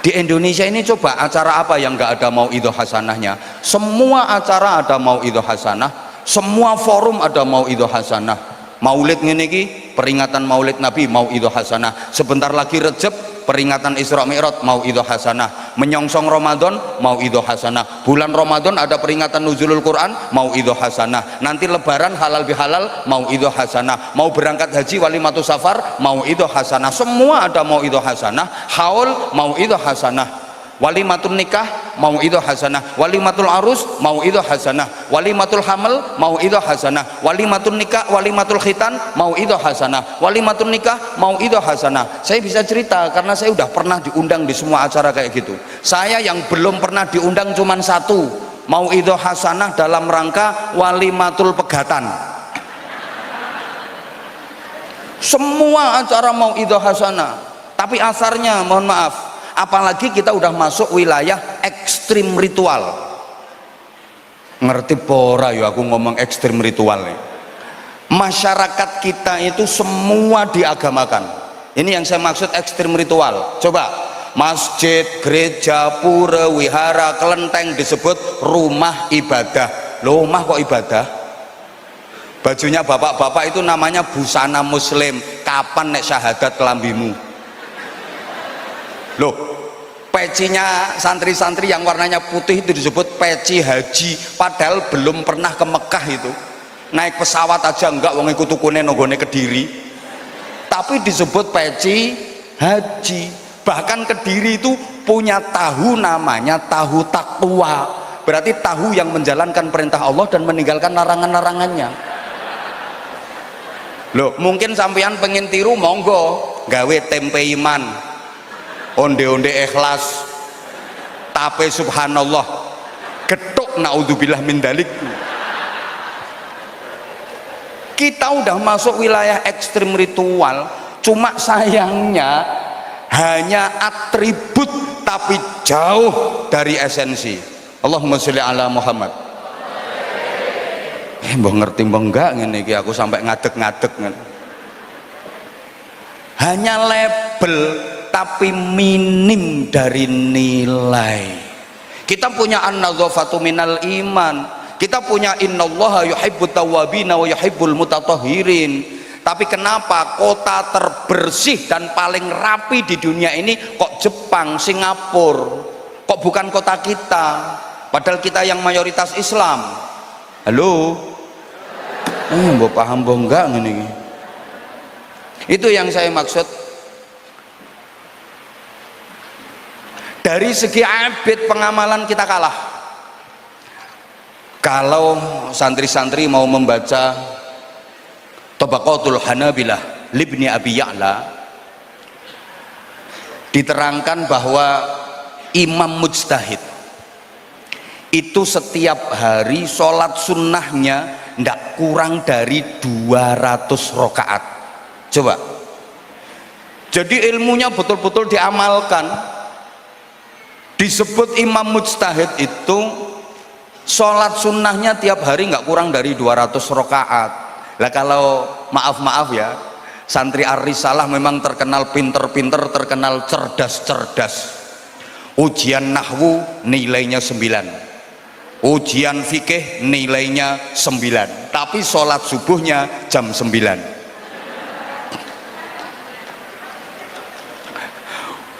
Di Indonesia ini coba acara apa yang gak ada mauidhah hasanahnya? Semua acara ada mauidhah hasanah, semua forum ada mauidhah hasanah. Maulid ngene iki, peringatan Maulid Nabi mauidhah hasanah. Sebentar lagi Rejab, peringatan Isra Mi'raj mauidhah hasanah. Menyongsong Ramadan mauidhah hasanah. Bulan Ramadan ada peringatan nuzulul Quran mauidhah hasanah. Nanti lebaran halal bihalal mauidhah hasanah. Mau berangkat haji walimatus safar mauidhah hasanah. Semua ada mauidhah hasanah. Haul mauidhah hasanah. Walimatul nikah mauidhah hasanah, walimatul arus mauidhah hasanah, walimatul hamil mauidhah hasanah, walimatul nikah, walimatul khitan mauidhah hasanah, walimatul nikah mauidhah hasanah. Saya bisa cerita karena saya udah pernah diundang di semua acara kayak gitu. Saya yang belum pernah diundang cuman satu, mauidhah hasanah dalam rangka walimatul pegatan. Semua acara mauidhah hasanah, tapi asarnya mohon maaf, apalagi kita udah masuk wilayah ekstrim ritual. Ngerti pora ya aku ngomong ekstrim ritual nih. Masyarakat kita itu semua diagamakan. Ini yang saya maksud ekstrim ritual. Coba masjid, gereja, pura, wihara, kelenteng disebut rumah ibadah. Loh, rumah kok ibadah? Bajunya bapak-bapak itu namanya busana muslim. Kapan nek syahadat kelambimu? Loh, pecinya santri-santri yang warnanya putih itu disebut peci haji, padahal belum pernah ke Mekah itu. Naik pesawat aja enggak, wong ikut tukune nonggone Kediri. Tapi disebut peci haji. Bahkan Kediri itu punya tahu namanya tahu takwa. Berarti tahu yang menjalankan perintah Allah dan meninggalkan larangan-larangannya. Loh, mungkin sampean pengen tiru monggo, gawe tempe iman. Onde-onde ikhlas, tape subhanallah, getuk naudzubillah min dalik. Kita udah masuk wilayah ekstrim ritual, cuma sayangnya hanya atribut tapi jauh dari esensi. Allahumma sholli ala Muhammad. Mbah ngerti mbah enggak ngene iki aku sampai ngadeg-ngadeg. Hanya label tapi minim dari nilai. Kita punya an-nadzafatu minal iman, kita punya innallaha yuhibbut tawwabina wa yuhibbul mutatahhirin. Tapi kenapa kota terbersih dan paling rapi di dunia ini kok Jepang, Singapura, kok bukan kota kita, padahal kita yang mayoritas Islam? Halo, mbok paham mbok enggak ngene iki? Itu yang saya maksud. Dari segi abid pengamalan kita kalah. Kalau santri-santri mau membaca Tabaqatul Hanabilah Libni Abi Ya'la, diterangkan bahwa imam mujtahid itu setiap hari sholat sunnahnya tidak kurang dari 200 rakaat. Coba, jadi ilmunya betul-betul diamalkan. Disebut imam mujtahid itu sholat sunnahnya tiap hari nggak kurang dari 200 rakaat. Lah kalau maaf ya, santri Ar-Risalah memang terkenal pinter-pinter, terkenal cerdas-cerdas. Ujian nahwu nilainya 9, ujian fikih nilainya 9, tapi sholat subuhnya jam 9.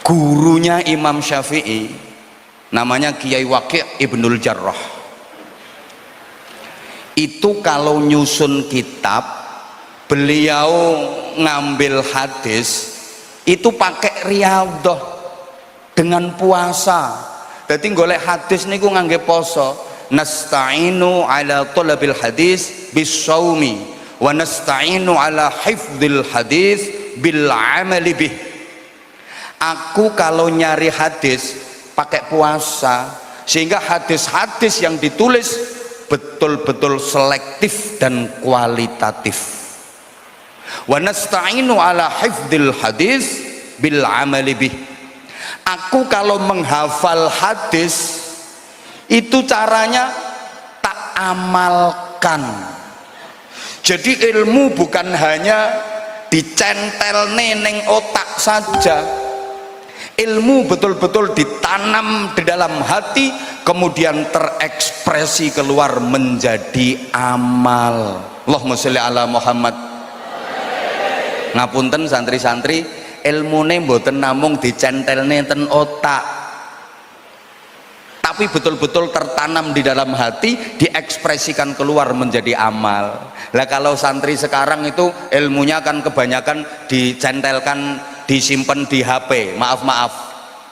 Gurunya Imam Syafi'i namanya Kiai Waqi' Ibnul Jarrah, itu kalau nyusun kitab beliau ngambil hadis itu pakai riyadhah dengan puasa. Jadi golek hadis niku ngangge poso. Nasta'inu ala thalabil hadis bisawmi wa nasta'inu ala hifdzil hadis bil amali bih. Aku kalau nyari hadis pakai puasa, sehingga hadis-hadis yang ditulis betul-betul selektif dan kualitatif. Wa nasta'inu ala hifdzil hadis bil amali bih. Aku kalau menghafal hadis itu caranya tak amalkan. Jadi ilmu bukan hanya dicentel neneng otak saja, ilmu betul-betul ditanam di dalam hati, kemudian terekspresi keluar menjadi amal. Allahumma sholli ala Muhammad. Ngapunten santri-santri, ilmune mboten namung dicentelne ten otak, tapi betul-betul tertanam di dalam hati, diekspresikan keluar menjadi amal. Lah kalau santri sekarang itu ilmunya kan kebanyakan dicentelkan, disimpan di HP. Maaf,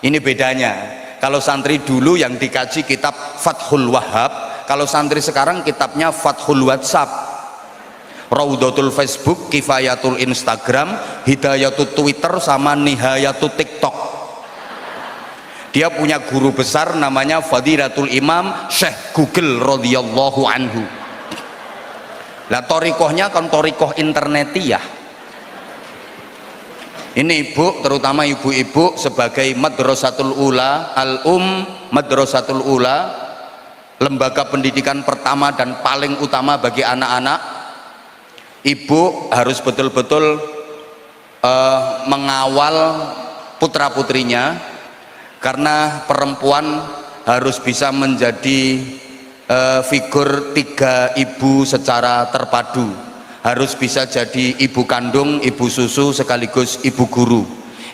ini bedanya. Kalau santri dulu yang dikaji kitab Fathul Wahhab, kalau santri sekarang kitabnya Fathul WhatsApp, Raudatul Facebook, Kifayatul Instagram, Hidayatul Twitter, sama Nihayatul TikTok. Dia punya guru besar namanya Fadilatul Imam Syekh Google radhiyallahu anhu. Lah torikohnya kan torikoh internetiyah. Ini ibu, terutama ibu-ibu, sebagai Madrasatul Ula, Madrasatul Ula, lembaga pendidikan pertama dan paling utama bagi anak-anak, ibu harus betul-betul mengawal putra-putrinya, karena perempuan harus bisa menjadi figur tiga ibu secara terpadu. Harus bisa jadi ibu kandung, ibu susu, sekaligus ibu guru.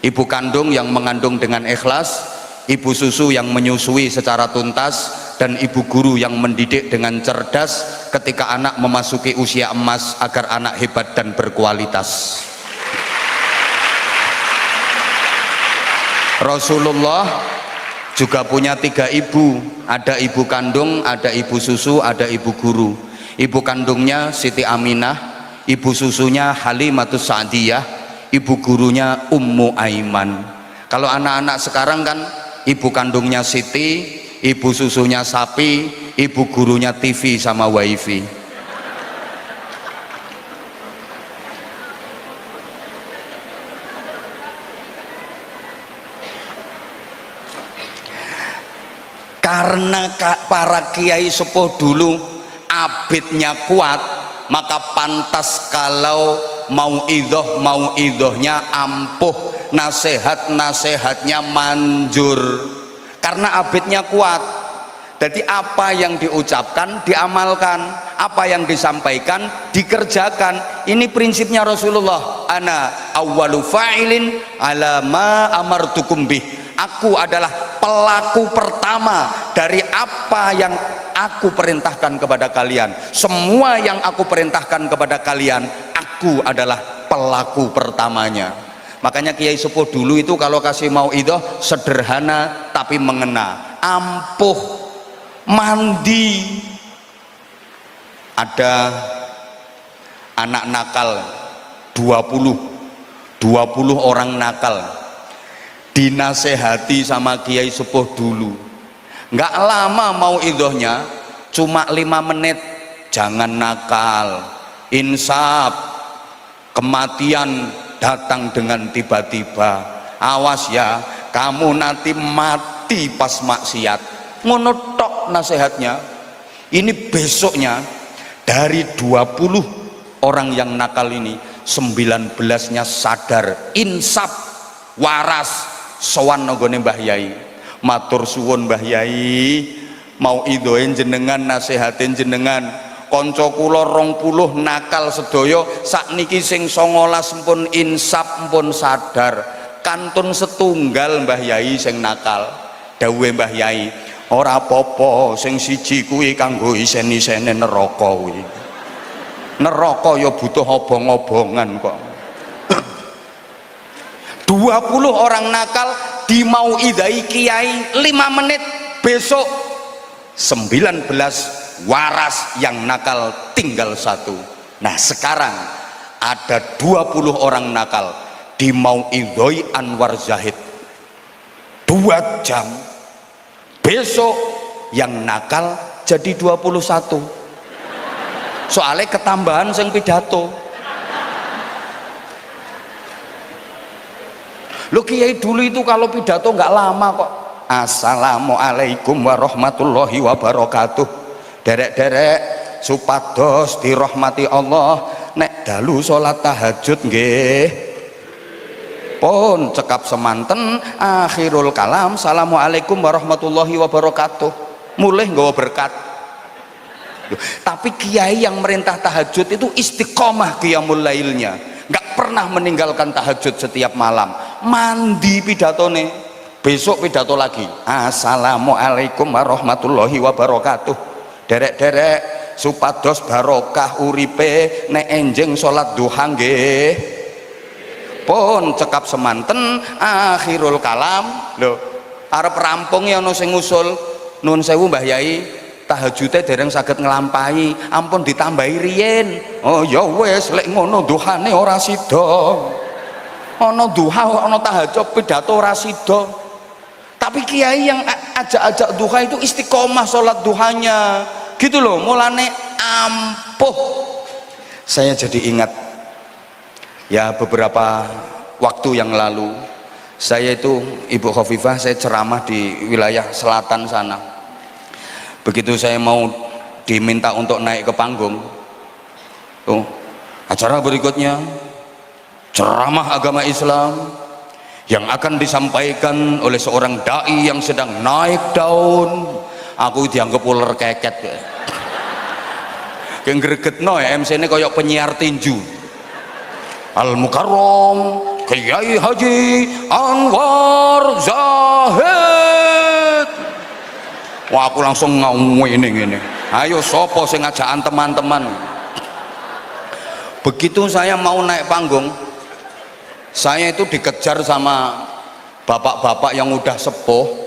Ibu kandung yang mengandung dengan ikhlas, ibu susu yang menyusui secara tuntas, dan ibu guru yang mendidik dengan cerdas ketika anak memasuki usia emas agar anak hebat dan berkualitas. Rasulullah juga punya tiga ibu, ada ibu kandung, ada ibu susu, ada ibu guru. Ibu kandungnya Siti Aminah, ibu susunya Halimatus Sa'diyah, ibu gurunya Ummu Aiman. Kalau anak-anak sekarang kan ibu kandungnya Siti, ibu susunya sapi, ibu gurunya TV sama wifi. Karena para kiai sepuh dulu abidnya kuat, maka pantas kalau mau idhohnya ampuh, nasihatnya manjur, karena abidnya kuat. Jadi apa yang diucapkan diamalkan, apa yang disampaikan dikerjakan. Ini prinsipnya Rasulullah. Ana awwalu fa'ilin ala ma amartukum bih. Aku adalah pelaku pertama dari apa yang aku perintahkan kepada kalian. Semua yang aku perintahkan kepada kalian, aku adalah pelaku pertamanya. Makanya kiai sepuh dulu itu kalau kasih mauidhah sederhana tapi mengena. Ampuh, mandi. Ada anak nakal 20 orang nakal, dinasehati sama kiai sepuh dulu. Nggak lama mau idhohnya, cuma 5 menit. Jangan nakal, insaf, kematian datang dengan tiba-tiba. Awas ya, kamu nanti mati pas maksiat. Ngono tok nasihatnya. Ini besoknya dari 20 orang yang nakal ini, 19-nya sadar, insaf, waras, sowan nggone Mbah Yai. Matur suwun Mbah Yai, mau idhoin jenengan, nasihatin jenengan. Kanca kula 20 nakal sedaya, sakniki sing 19 pun insaf, pun sadar. Kantun setunggal Mbah Yai sing nakal. Dawuhe Mbah Yai, ora apa-apa, sing siji kuwi kanggo isen-isene neraka kuwi. Neraka ya butuh obong-obongan kok. 20 orang nakal dimauidai kiai 5 menit, besok 19 waras yang nakal tinggal 1. Nah sekarang ada 20 orang nakal dimauidai Anwar Zahid 2 jam, besok yang nakal jadi 21. Soalnya ketambahan sing pidato. Lo kiai dulu itu kalau pidato nggak lama kok. Assalamualaikum warahmatullahi wabarakatuh. Derek-derek supados dirahmati Allah, nek dalu salat tahajud nggih pun cekap semanten akhirul kalam assalamualaikum warahmatullahi wabarakatuh, mulai nggawa berkat. Tapi kiai yang merintah tahajud itu istiqomah qiyamul lailnya, nggak pernah meninggalkan tahajud setiap malam. Mandi pidatone, besok pidato lagi assalamualaikum warahmatullahi wabarakatuh. Derek-derek supados barokah uripe nek enjing salat duha nggih pun cekap semanten akhirul kalam. Lho arep rampung ya ana sing ngusul, nun sewu Mbah Yai tahajudnya dereng saged nglampahi, ampun ditambahi riyen. Oh ya wis lek ngono duhane ora sida, ana duha ana tahajud pidato ora sida. Tapi kiai yang ajak-ajak duha itu istiqomah sholat duhanya gitu loh, mulane ampuh. Saya jadi ingat ya beberapa waktu yang lalu saya itu Ibu Khofifah, saya ceramah di wilayah selatan sana. Begitu saya mau diminta untuk naik ke panggung, tuh acara berikutnya ceramah agama Islam yang akan disampaikan oleh seorang dai yang sedang naik daun. Aku dianggap ular keket ya. Yang gregetno ya MC ini kayak penyiar tinju. Al Mukarram Kiai Haji Anwar Zahid. Wah aku langsung ngene. Ayo sopo sing ngajakan teman-teman. Begitu saya mau naik panggung, saya itu dikejar sama bapak-bapak yang udah sepuh,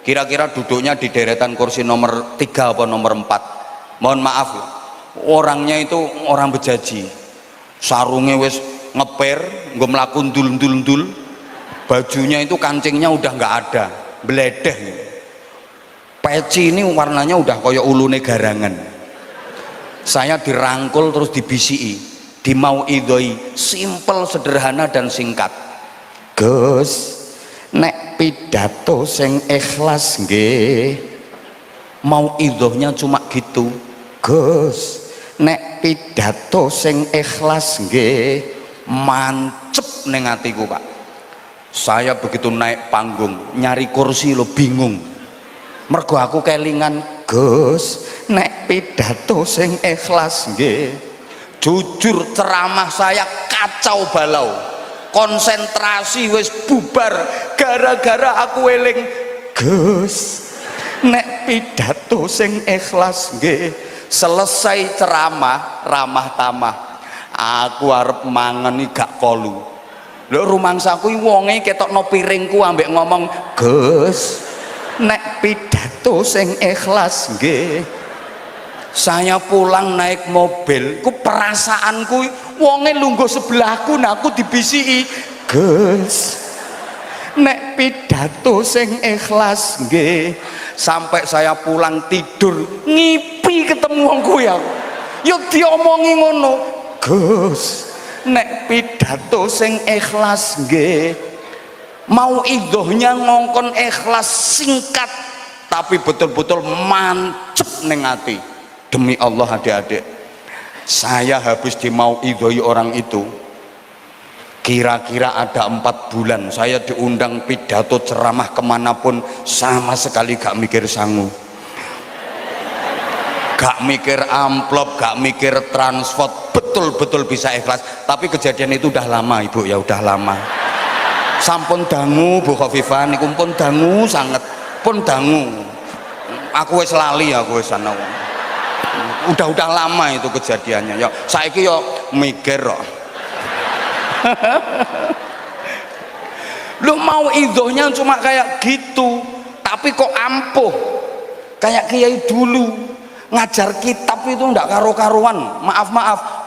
kira-kira duduknya di deretan kursi nomor 3 atau nomor 4. Mohon maaf, orangnya itu orang bejaji, sarungnya wis ngeper, nggak melaku ndul, bajunya itu kancingnya udah nggak ada, beledeh, peci ini warnanya udah kayak ulune garangan. Saya dirangkul terus dibisiki, dimauidoi, simple, sederhana dan singkat. Gus, nek pidato sing ikhlas nggih, mau idhohnya cuma gitu. Gus, nek pidato sing ikhlas nggih, mancep ning atiku Pak. Saya begitu naik panggung nyari kursi lo bingung, mergo aku kelingan Gus, nek pidato sing ikhlas nggih. Jujur ceramah saya kacau balau, konsentrasi wis bubar gara-gara aku eling Gus, nek pidato sing ikhlas nggih. Selesai ceramah ramah tamah, aku arep mangan iki gak kolu. Lho rumangsaku wonge ketokno piringku ambek ngomong Gus, nek pidato sing ikhlas nggih. Saya pulang naik mobil, ku perasaanku wonge lungguh sebelahku, nah aku dibisiki Gus, nek pidato sing ikhlas nggih. Sampai saya pulang tidur ngipi ketemu wong kuwi aku. Yo diomongi ngono, Gus, nek pidato sing ikhlas nggih. Mau idhohnya ngongkon ikhlas singkat tapi betul-betul mancep ning ati. Demi Allah adik-adik, saya habis dimauidhoi orang itu kira-kira ada 4 bulan. Saya diundang pidato ceramah kemanapun sama sekali gak mikir sangu, gak mikir amplop, gak mikir transport, betul-betul bisa ikhlas. Tapi kejadian itu udah lama Ibu ya, udah lama. Sampun dangu Bu Khofifah niku pun dangu sangat, pun dangu. Aku wis lali, aku wis ana. Udah lama itu kejadiannya. Ya saiki yo mikir kok. Lu mau idhohnya cuma kayak gitu, tapi kok ampuh kayak kiai dulu ngajar kitab itu ndak karo-karuan. Maaf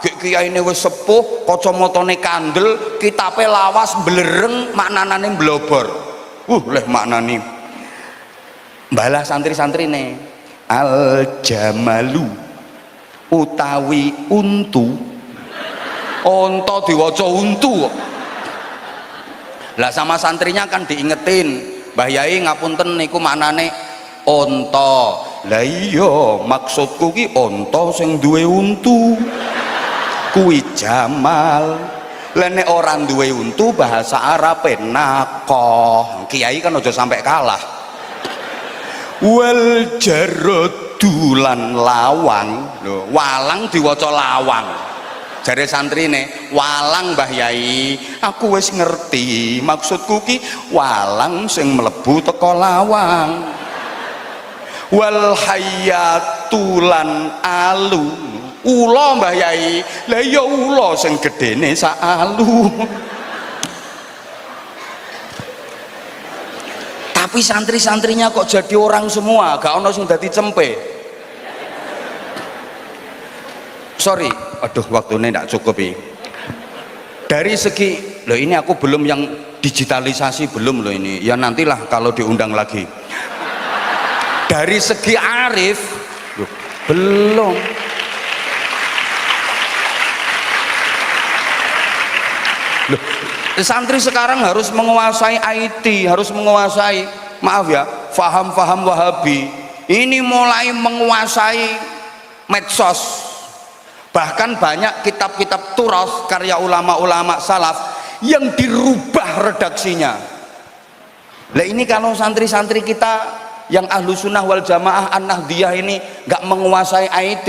kiai ini wis sepuh, kacamotane kandel, kitabe lawas blereng, maknane blobor. Leh maknane balah santri-santri nih al jamalu utawi untu, onto diwaca untu. Lah sama santrinya kan diingetin, Mbah Yai ngapunten niku maknane onto. Lah iya maksudku ki onto sing duwe untu kuwi jamal. Lah nek ora duwe untu bahasa Arabe nakoh. Kiai kan aja sampai kalah. Wal jaradu lan lawang. Lho, walang diwaca lawang. Jare santrine, walang Mbah Yai, aku wis ngerti, maksudku ki walang sing mlebu teko lawang. Wal hayatulan alu, ula Mbah Yai, lah ya ula sing gedene sak alu. Tapi santri-santrinya kok jadi orang semua, gak ono sing dadi cempe. Sorry, aduh waktunya tidak cukup ya. Dari segi, loh ini aku belum yang digitalisasi belum loh ini, ya nantilah kalau diundang lagi. Dari segi arif, loh, belum. Loh, santri sekarang harus menguasai IT, harus menguasai, maaf ya, faham-faham Wahabi. Ini mulai menguasai medsos. Bahkan banyak kitab-kitab turas karya ulama-ulama salaf yang dirubah redaksinya. Lah ini kalau santri-santri kita yang ahlu sunnah wal jamaah an-nahdiyah ini nggak menguasai IT,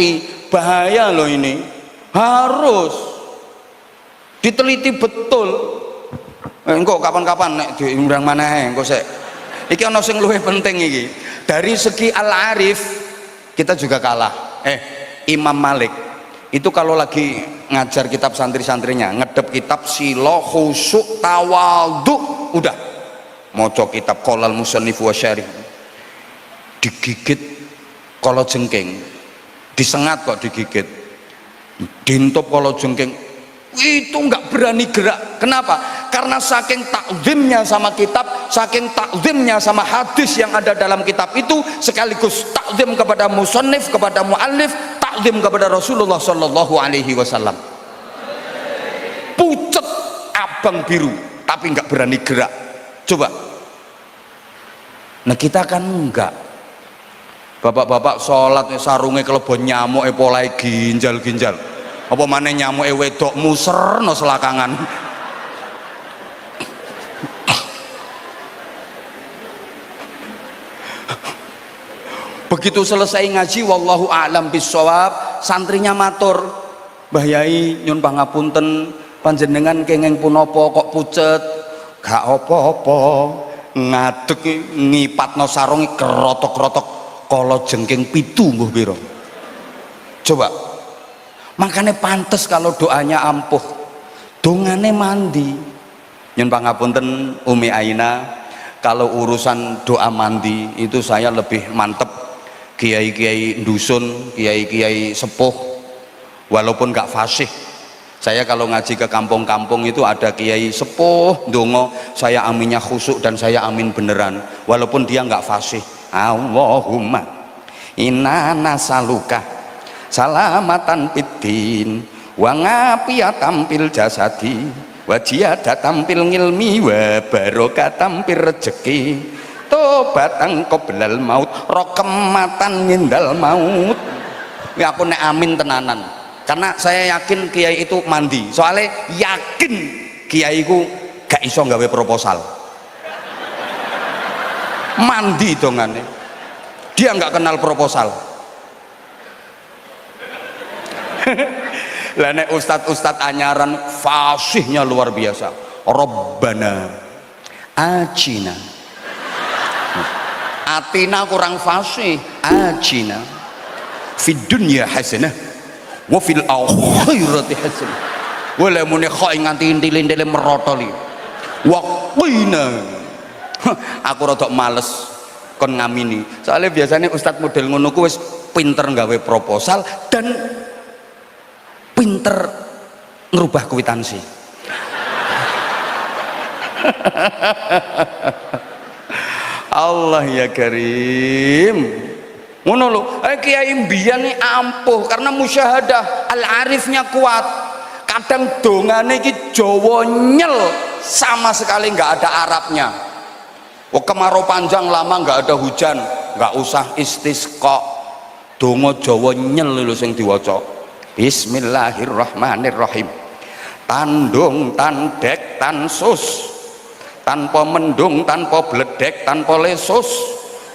bahaya loh ini. Harus diteliti betul. Engko kapan-kapan nek diundang maneh engko sik. Iki ana sing luwih penting iki. Dari segi al-arif kita juga kalah. Imam Malik itu kalau lagi ngajar kitab santri-santrinya ngedep kitab silo khusuk tawadhu, udah maca kitab qolal musannif wa syarih, digigit kala jengking, disengat kok digigit, dintop kala jengking, itu nggak berani gerak. Kenapa? Karena saking takzimnya sama kitab, saking takzimnya sama hadis yang ada dalam kitab itu, sekaligus takzim kepada musannif, kepada muallif, takzim kepada Rasulullah Shallallahu Alaihi Wasallam. Pucet abang biru tapi nggak berani gerak. Coba, nah kita kan enggak. Bapak-bapak sholat sarungnya kelebon nyamuk polai ginjal-ginjal, apa mana nyamuk wedok muser no selakangan. Begitu selesai ngaji, wallahu a'lam bissawab, santrinya matur, Mbah Yai nyun pangapunten, panjenengan kenging punapa kok pucet? Gak apa-apa, ngadeg ngipatno sarung kerotok-kerotok kala jengking pitu mbuh pira. Coba, makanya pantes kalau doanya ampuh, dongane mandi. Nyun pangapunten Umi Aina, kalau urusan doa mandi itu saya lebih mantep kiai-kiai dusun, kiai-kiai sepuh, walaupun gak fasih. Saya kalau ngaji ke kampung-kampung itu ada kiai sepuh ndonga, saya aminnya khusuk dan saya amin beneran, walaupun dia gak fasih. Allahumma inna nasaluka salamatan fiddin wa ngafiyatan fil jasadi wa jiyadatan fil ilmi wa barokatan fil rezeki tobatan qoblal maut rokematan nyindal maut. Ya aku nek amin tenanan, karena saya yakin kiai itu mandi, soalnya yakin kiai ku gak iso gawe proposal, mandi dongane, dia nggak kenal proposal. Lah nek ustad-ustad anyaran fasihnya luar biasa. Rabbana ajina, atina kurang fasih, ajina fid dunya hasanah wa fil akhirati hasanah. Wala muni kok nganti intil-intile merotoli. waqina. Aku rada males kon ngamini, soalnya biasanya ustadz model ngono ku wis pinter nggawe proposal dan pinter ngerubah kwitansi. Allah ya Karim, ngono lho. Kiai mbiyen iki ampuh karena musyahadah, al arifnya kuat. Kadang dongane iki Jawa nyel, sama sekali nggak ada Arabnya. Kemarau panjang lama nggak ada hujan, nggak usah istisqa, donga Jawa nyel lho sing diwaca. Bismillahirrahmanirrahim. Tandung tandek tansus, tanpa mendung tanpa bledek tanpa lesus,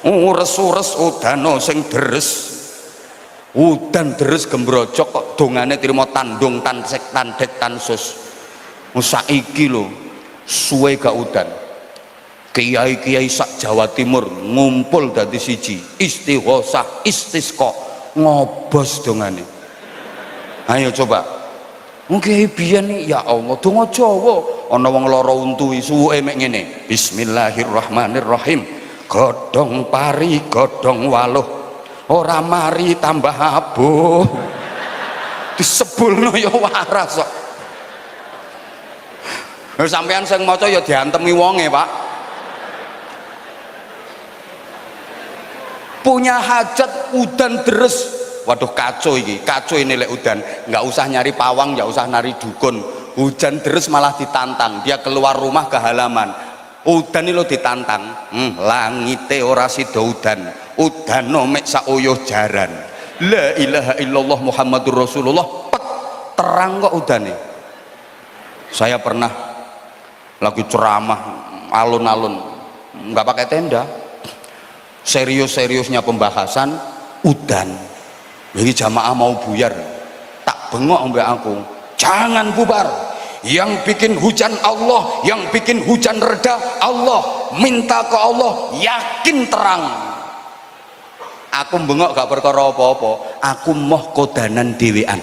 ures-ures udano sing deres. Udan deres gembrojok kok dongane trimo tandung tansek tandek tansus. Saiki lho suwe gak udan. Kiai-kiai sak Jawa Timur ngumpul dadi siji, istighosah, istisqa, ngobos dongane. Ayo coba. Kiai biyen ya Allah, donga Jawa ana wong lara untu suwuke mek ngene. Bismillahirrahmanirrahim. Godhong pari, godhong waluh, ora mari tambah abuh. Disebulno ya waras kok. Sampeyan sing maca ya diantemi wonge, Pak. Punya hajat udan deres, waduh kacau ini lek udan, nggak usah nyari pawang, nggak usah nyari dukun, hujan deres malah ditantang, dia keluar rumah ke halaman, udan ini lo ditantang, langite ora sida udan, udano mek sauyuh jaran, la ilaha illallah Muhammadur Rasulullah, pet terang kok udane. Saya pernah lagi ceramah alun-alun, nggak pakai tenda, serius-seriusnya pembahasan udan. Jadi jamaah mau buyar, tak bengok mbak aku, jangan bubar, yang bikin hujan Allah, yang bikin hujan reda Allah, minta ke Allah, yakin terang. Aku bengok gak perkara apa-apa, aku moh kodanan dewean.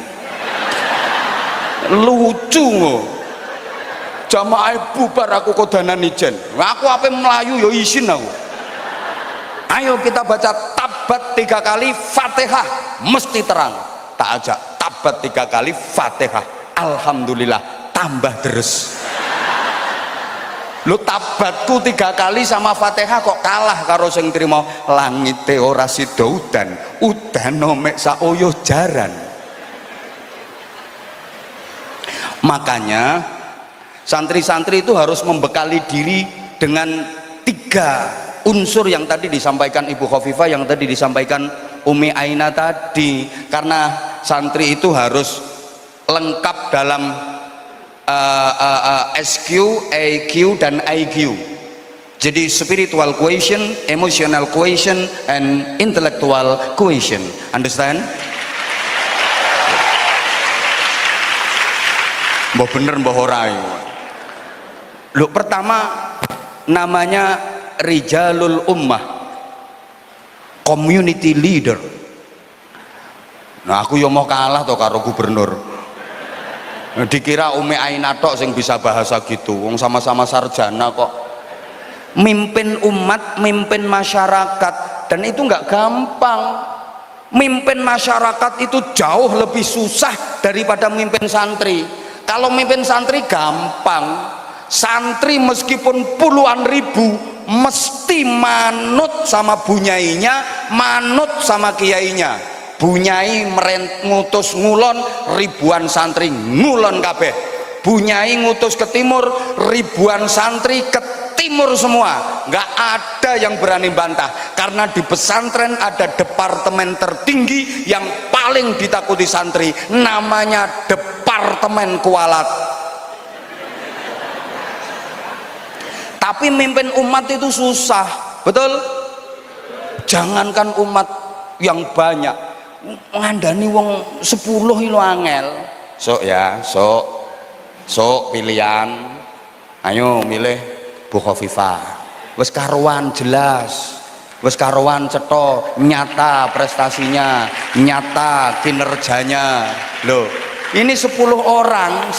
Lucu ngoh, jamaah bubar aku kodanan ijen, aku apa melayu yo isin aku. Ayo kita baca tabat 3 kali, Fatihah mesti terang. Tak ajak tabat 3 kali, Fatihah, alhamdulillah tambah deres. Lu tabatku 3 kali sama Fatihah kok kalah karo sing trimo langite ora sida udan, udano mek sauyuh jaran. Makanya santri-santri itu harus membekali diri dengan 3 unsur yang tadi disampaikan Ibu Khofifah, yang tadi disampaikan Umi Aina tadi, karena santri itu harus lengkap dalam SQ, AQ dan IQ. Jadi spiritual quotient, emotional quotient, and intellectual quotient. Understand? Mbah bener mbah ora. Lu pertama namanya Rijalul Ummah, community leader. Nah aku yo mau kalah to karo gubernur. Dikira Umi Aina tok sing bisa bahasa gitu, wong sama-sama sarjana kok. Mimpin umat, mimpin masyarakat, dan itu nggak gampang. Mimpin masyarakat itu jauh lebih susah daripada mimpin santri. Kalau mimpin santri gampang, santri meskipun puluhan ribu mesti manut sama bunyainya, manut sama kiainya. Bunyai ngutus ngulon, ribuan santri ngulon kabeh. Bunyai ngutus ke timur, ribuan santri ke timur semua. Nggak ada yang berani bantah, karena di pesantren ada departemen tertinggi yang paling ditakuti santri, namanya Departemen Kualat. Tapi mimpin umat itu susah, betul? Jangankan umat yang banyak, ngandani wong 10 ilo angel. Sok ya, sok pilihan. Ayo milih Bu Khofifah. Wes karuan jelas, wes karuan cetha, nyata prestasinya, nyata kinerjanya. Loh, ini 10 orang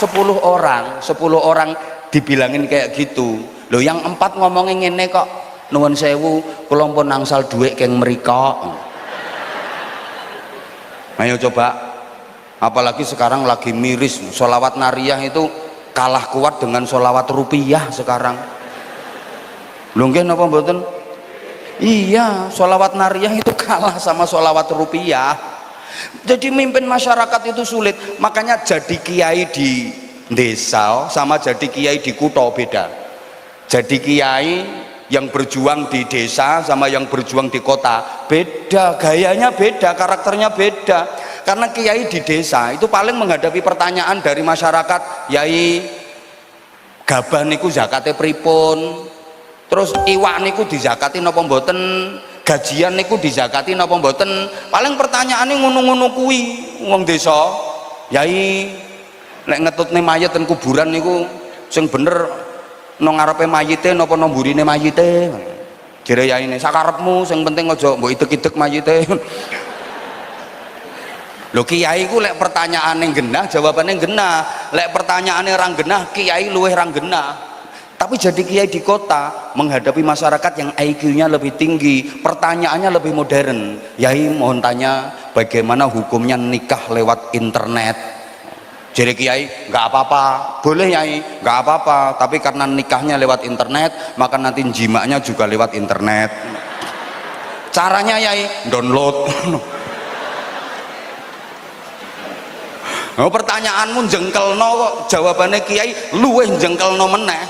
dibilangin kayak gitu. Loh yang 4 ngomongin ngene kok, nuwun sewu kula pun nangsal dhuwit keng mriko. Ayo coba, apalagi sekarang lagi miris, sholawat nariyah itu kalah kuat dengan sholawat rupiah sekarang. Lho nggih napa mboten? Iya, sholawat nariyah itu kalah sama sholawat rupiah. Jadi mimpin masyarakat itu sulit. Makanya jadi kiai di desa sama jadi kiai di kutha beda. Jadi kiai yang berjuang di desa sama yang berjuang di kota beda, gayanya beda, karakternya beda. Karena kiai di desa itu paling menghadapi pertanyaan dari masyarakat, yai gabah niku zakate pripun, terus iwak niku dizakati napa mboten, gajian niku dizakati napa mboten. Paling pertanyaannya ngono-ngono kuwi wong desa. Yai nek ngetutne mayit ten kuburan niku sing bener nang ngarepe mayite napa nang mburine mayite. Jere yaine sakarepmu, sing penting aja mbok idek-idek mayite. Lho kiai ku lek pertanyaane genah jawabane genah, lek pertanyaane ra genah kiai luwih ra genah. Tapi jadi kiai di kota menghadapi masyarakat yang IQ-nya lebih tinggi, pertanyaannya lebih modern. Yai mohon tanya bagaimana hukumnya nikah lewat internet. Jadi kiai nggak apa-apa, boleh yai nggak apa-apa, tapi karena nikahnya lewat internet maka nanti jimaknya juga lewat internet. Caranya yai download. Oh, pertanyaanmu jengkelno kok jawabannya kiai luwih jengkelno meneh.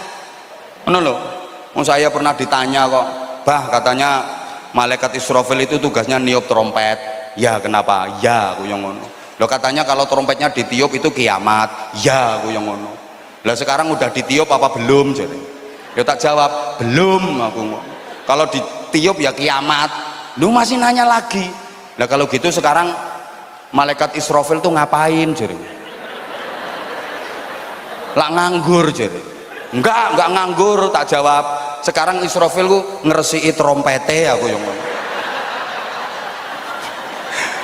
Ngono lho. Saya pernah ditanya kok, "Bah, katanya malaikat Israfil itu tugasnya niup trompet." Ya, kenapa? Ya, aku yang ngono. Loh katanya kalau trompetnya ditiup itu kiamat. Ya, aku yang ngono. Lah sekarang udah ditiup apa belum jadi? Ya tak jawab, belum aku ngono. Kalau ditiup ya kiamat. Lu masih nanya lagi. Lah kalau gitu sekarang malaikat Israfil tuh ngapain jadi? Lah nganggur jadi. Enggak nganggur, tak jawab. Sekarang Israfil ku ngresiki trompete aku yang ngono.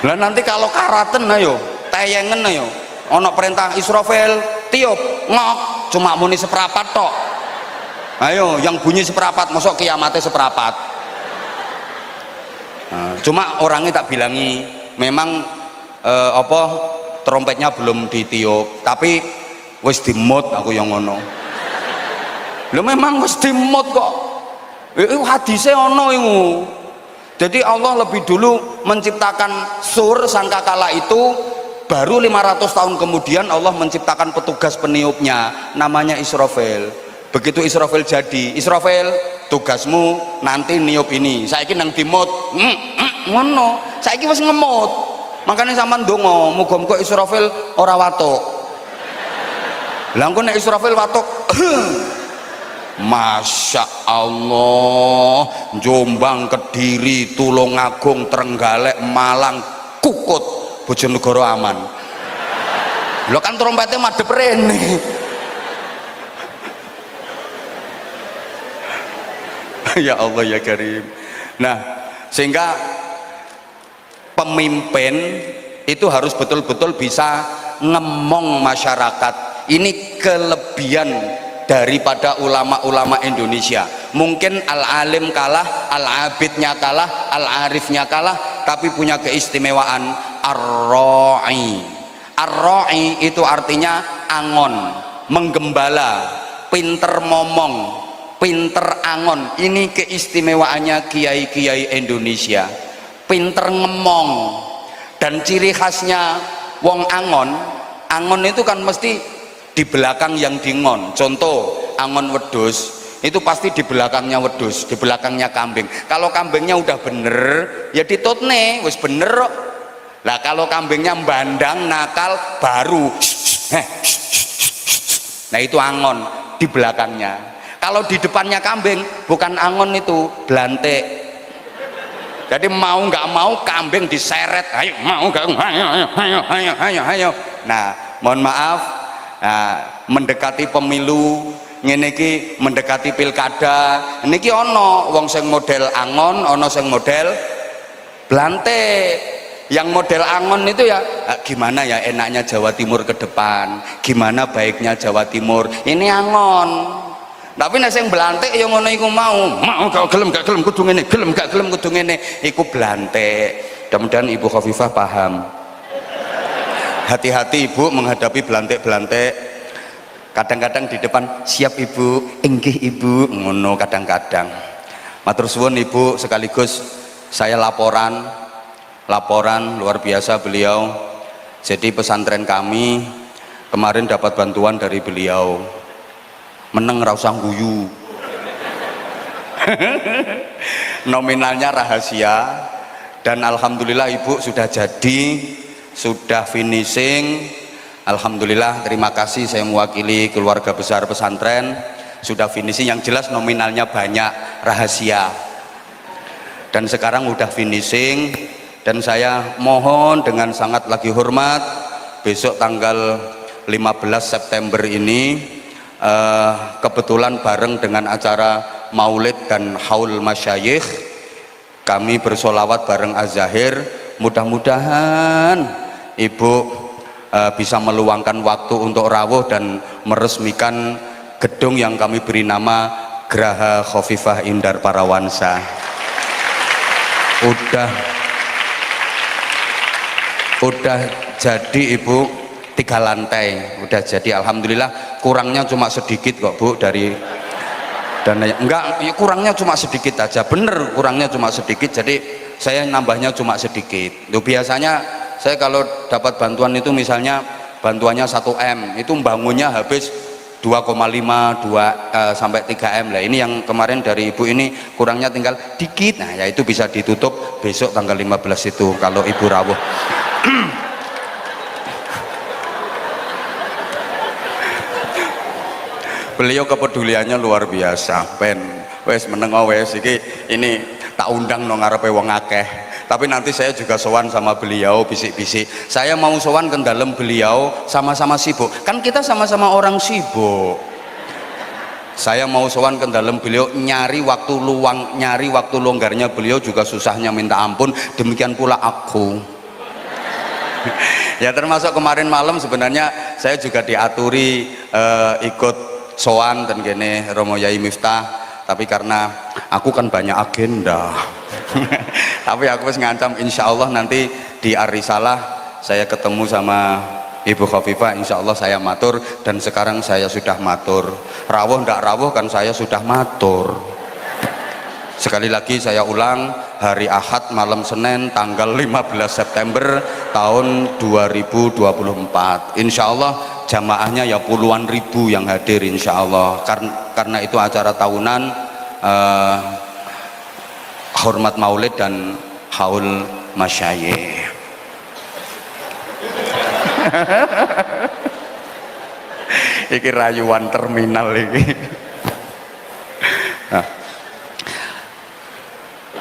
Lah nanti kalau karaten ayo, tayengen ayo. Ono perintah Israfil, tiup, ngok, cuma muni seperapat tok. Ayo, yang bunyi seperapat, mosok kiamatnya seperapat. Nah, cuma orangnya tak bilangi, memang trompetnya belum ditiup, tapi wis dimut aku yang ngono. Lho memang wis dimut kok. Iku hadise ono iku. Jadi Allah lebih dulu menciptakan sur sangkakala itu, baru 500 tahun kemudian Allah menciptakan petugas peniupnya namanya Israfil. Begitu Israfil jadi, Israfil tugasmu nanti niup ini. Saiki nang dimut, ngono. Saiki wis ngemut. Makanya sampean ndonga, muga-muga Israfil ora watuk. Lah engko nek Israfil watuk, Masya Allah, Jombang, Kediri, Tulungagung, Trenggalek, Malang, Kukut, Bojonegoro aman. Lo kan trompetnya madep rene. Ya Allah ya Karim. Nah, sehingga pemimpin itu harus betul-betul bisa ngemong masyarakat. Ini kelebihan daripada ulama-ulama Indonesia. Mungkin al-alim kalah, al-abidnya kalah, al-arifnya kalah, tapi punya keistimewaan ar-ra'i. Ar-ra'i itu artinya angon, menggembala, pinter momong, pinter angon. Ini keistimewaannya kiai-kiai Indonesia, pinter ngemong. Dan ciri khasnya wong angon, angon itu kan mesti di belakang yang dingon. Contoh angon wedhus itu pasti di belakangnya wedhus, di belakangnya kambing. Kalau kambingnya udah bener ya ditutne wis bener. Lah kalau kambingnya bandang nakal baru nah itu angon di belakangnya. Kalau di depannya kambing bukan angon, itu blantik. Jadi mau nggak mau kambing diseret, ayo mau nggak, ayo. Nah mohon maaf, nah, mendekati pemilu ngene iki, mendekati pilkada niki ono wong sing model angon, ono sing model blantik. Yang model angon itu ya gimana ya enaknya Jawa Timur ke depan, gimana baiknya Jawa Timur, ini angon. Tapi nek sing blantik ya ngono iku mau gak gelem kudu ngene, gelem gak gelem kudu ngene, iku blantik. Mudah-mudahan Ibu Khofifah paham. Hati-hati Ibu menghadapi blantik-blantik. Kadang-kadang di depan siap Ibu, inggih Ibu, ngono kadang-kadang. Matur suwun Ibu, sekaligus saya laporan luar biasa beliau. Jadi pesantren kami kemarin dapat bantuan dari beliau, meneng ra usah guyu. Nominalnya rahasia, dan alhamdulillah Ibu sudah jadi, sudah finishing. Alhamdulillah, terima kasih, saya mewakili keluarga besar pesantren, sudah finishing. Yang jelas nominalnya banyak, rahasia, dan sekarang udah finishing. Dan saya mohon dengan sangat lagi hormat, besok tanggal 15 September ini kebetulan bareng dengan acara Maulid dan Haul Masyayikh, kami bersolawat bareng Az-Zahir. Mudah-mudahan Ibu bisa meluangkan waktu untuk rawuh dan meresmikan gedung yang kami beri nama Geraha Khofifah Indar Parawansa. Udah jadi Ibu, 3 lantai udah jadi, alhamdulillah. Kurangnya cuma sedikit kok Bu, dari dana enggak, kurangnya cuma sedikit aja, bener kurangnya cuma sedikit, jadi saya nambahnya cuma sedikit. Loh, biasanya saya kalau dapat bantuan itu misalnya bantuannya 1 M, itu bangunnya habis 2,5 sampai 3 M lah. Ini yang kemarin dari Ibu ini kurangnya tinggal dikit, nah ya itu bisa ditutup besok tanggal 15 itu kalau Ibu rawuh. Beliau kepeduliannya luar biasa. Wes menengok wes iki, ini tak undang nang ngarepe wong akeh. Tapi nanti saya juga sowan sama beliau, bisik-bisik. Saya mau sowan ke dalam beliau, sama-sama sibuk. Kan kita sama-sama orang sibuk. Saya mau sowan ke dalam beliau, nyari waktu luang, nyari waktu longgarnya beliau juga susahnya minta ampun. Demikian pula aku. Ya termasuk kemarin malam sebenarnya saya juga diaturi ikut sowan dan gini Romo Yai Miftah, tapi karena aku kan banyak agenda. Tapi aku harus ngancam, insya Allah nanti di Arisalah saya ketemu sama Ibu Khofifah, insya Allah saya matur, dan sekarang saya sudah matur. Rawuh ndak rawuh kan saya sudah matur. Sekali lagi saya ulang, hari Ahad malam Senin tanggal 15 September tahun 2024, insya Allah jamaahnya ya puluhan ribu yang hadir insya Allah, karena itu acara tahunan hormat maulid dan haul masyayikh. Iki rayuan terminal iki. Nah,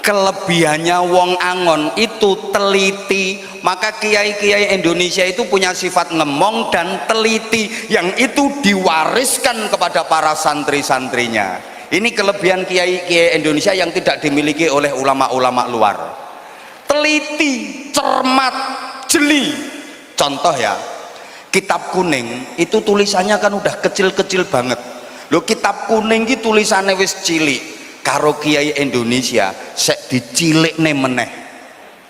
kelebihannya wong angon itu teliti, maka kiai-kiai Indonesia itu punya sifat ngemong dan teliti, yang itu diwariskan kepada para santri-santrinya. Ini kelebihan kiai-kiai Indonesia yang tidak dimiliki oleh ulama-ulama luar. Teliti, cermat, jeli. Contoh ya, kitab kuning itu tulisannya kan udah kecil-kecil banget. Loh, kitab kuning itu tulisannya wis cilik. Karo kiai Indonesia sek dicilikne meneh,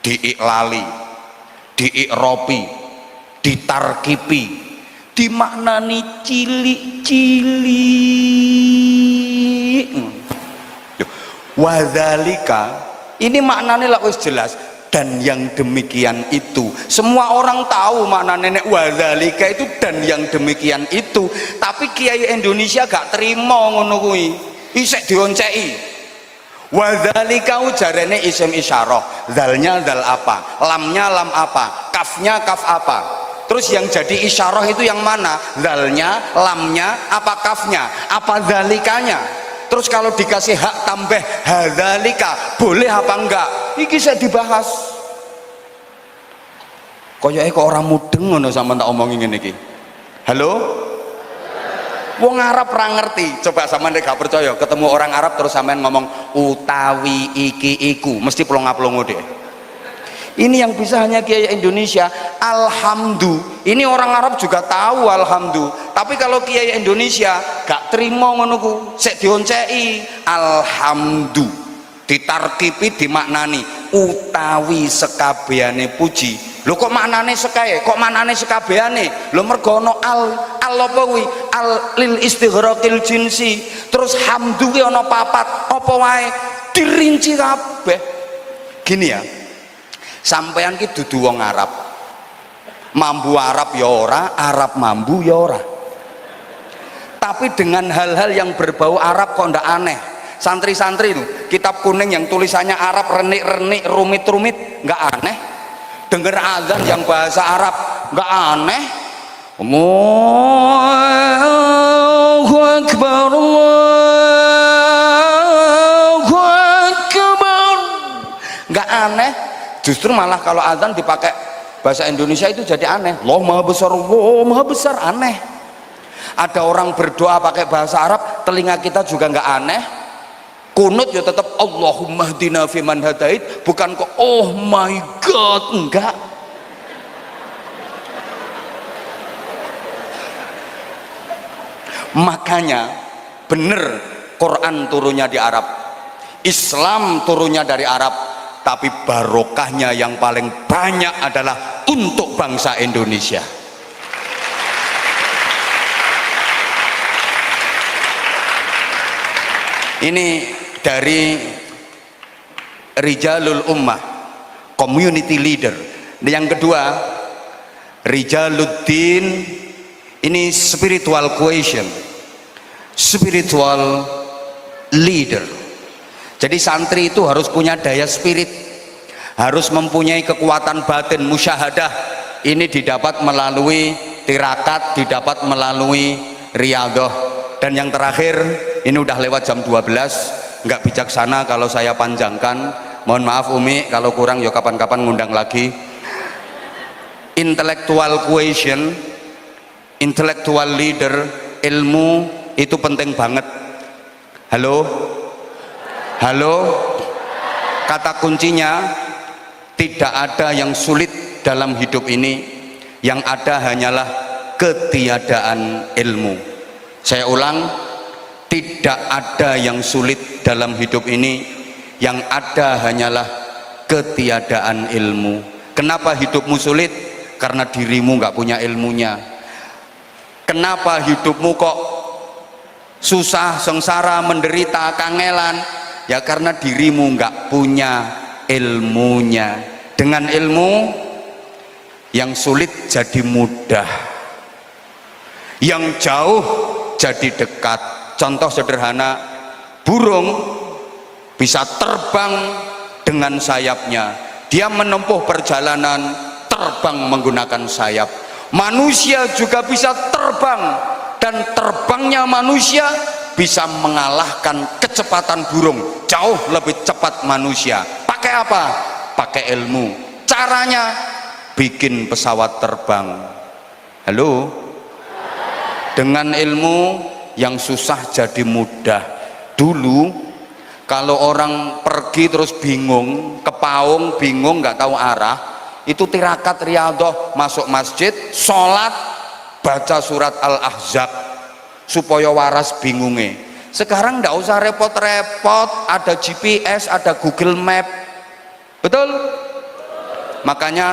diiklali, diikropi, ditarkipi, dimaknani cilik-cilik. Wadzalika, ini maknanya lah wis jelas. Dan yang demikian itu semua orang tahu makna nenek wadzalika itu, dan yang demikian itu. Tapi kiai Indonesia gak terima ngono kuwi, isek dionceki. Wadzalika jarene isim isyarah, zalnya zal apa, lamnya lam apa, kafnya kaf apa. Terus yang jadi isyarah itu yang mana? Zalnya, lamnya, apa kafnya, apa zalikanya. Terus kalau dikasih hak tambah hadzalika boleh apa enggak? Iki saya dibahas. Koyoke kok orang mudeng ngono sampean tak omongin ngene iki. Halo? Wong Arab ra ngerti. Coba sampean nek gak percaya ketemu orang Arab terus sampean ngomong utawi iki iku, mesti plong-plongo dhek. Ini yang bisa hanya Kiai Indonesia. Alhamdulillah. Ini orang Arab juga tahu alhamdulillah. Tapi kalau Kiai Indonesia gak terima ngono ku, sik dionceki alhamdulillah. Ditarkipi dimaknani utawi sekabehane puji. Lho kok maknane sekae? Kok maknane sekabehane? Lho mergo ana al apa kuwi? Al lil istighraqil jinsi. Terus hamdu ki ana papat. Apa wae dirinci kabeh. Gini ya. Sampean ki dudu wong Arab. Mambu Arab ya ora, Arab mambu ya ora. Tapi dengan hal-hal yang berbau Arab kok ndak aneh. Santri-santri itu kitab kuning yang tulisannya Arab renik-renik rumit-rumit nggak aneh. Dengar azan yang bahasa Arab nggak aneh. Allahu Akbar, Allahu Akbar, nggak aneh. Justru malah kalau azan dipakai bahasa Indonesia itu jadi aneh. Allah maha besar, Allah maha besar, aneh. Ada orang berdoa pakai bahasa Arab, telinga kita juga nggak aneh. Kunut ya tetap Allahumma hdina fiman hadait, bukan kok oh my god, enggak. Makanya bener Quran turunnya di Arab, Islam turunnya dari Arab, tapi barokahnya yang paling banyak adalah untuk bangsa Indonesia. Ini dari Rijalul Ummah, community leader. Yang kedua, Rijaluddin, ini spiritual quotient, spiritual leader. Jadi santri itu harus punya daya spirit, harus mempunyai kekuatan batin, musyahadah. Ini didapat melalui tirakat, didapat melalui riyadhah. Dan yang terakhir, ini udah lewat jam 12, nggak bijaksana kalau saya panjangkan. Mohon maaf Umi, kalau kurang ya kapan-kapan ngundang lagi. Intellectual quotient, intellectual leader, ilmu itu penting banget. Halo? Halo, kata kuncinya tidak ada yang sulit dalam hidup ini, yang ada hanyalah ketiadaan ilmu. Saya ulang, tidak ada yang sulit dalam hidup ini, yang ada hanyalah ketiadaan ilmu. Kenapa hidupmu sulit? Karena dirimu nggak punya ilmunya. Kenapa hidupmu kok susah, sengsara, menderita, kangelan? Ya karena dirimu nggak punya ilmunya. Dengan ilmu, yang sulit jadi mudah, yang jauh jadi dekat. Contoh sederhana, burung bisa terbang dengan sayapnya. Dia menempuh perjalanan terbang menggunakan sayap. Manusia juga bisa terbang, dan terbangnya manusia bisa mengalahkan kecepatan burung, jauh lebih cepat manusia. Pakai apa? Pakai ilmu. Caranya bikin pesawat terbang. Halo? Dengan ilmu yang susah jadi mudah. Dulu kalau orang pergi terus bingung, kepaung, bingung, nggak tahu arah, itu tirakat riyadhah, masuk masjid, sholat, baca surat Al-Ahzab supaya waras bingungnya. Sekarang nggak usah repot-repot, ada GPS, ada Google Map. Betul? Makanya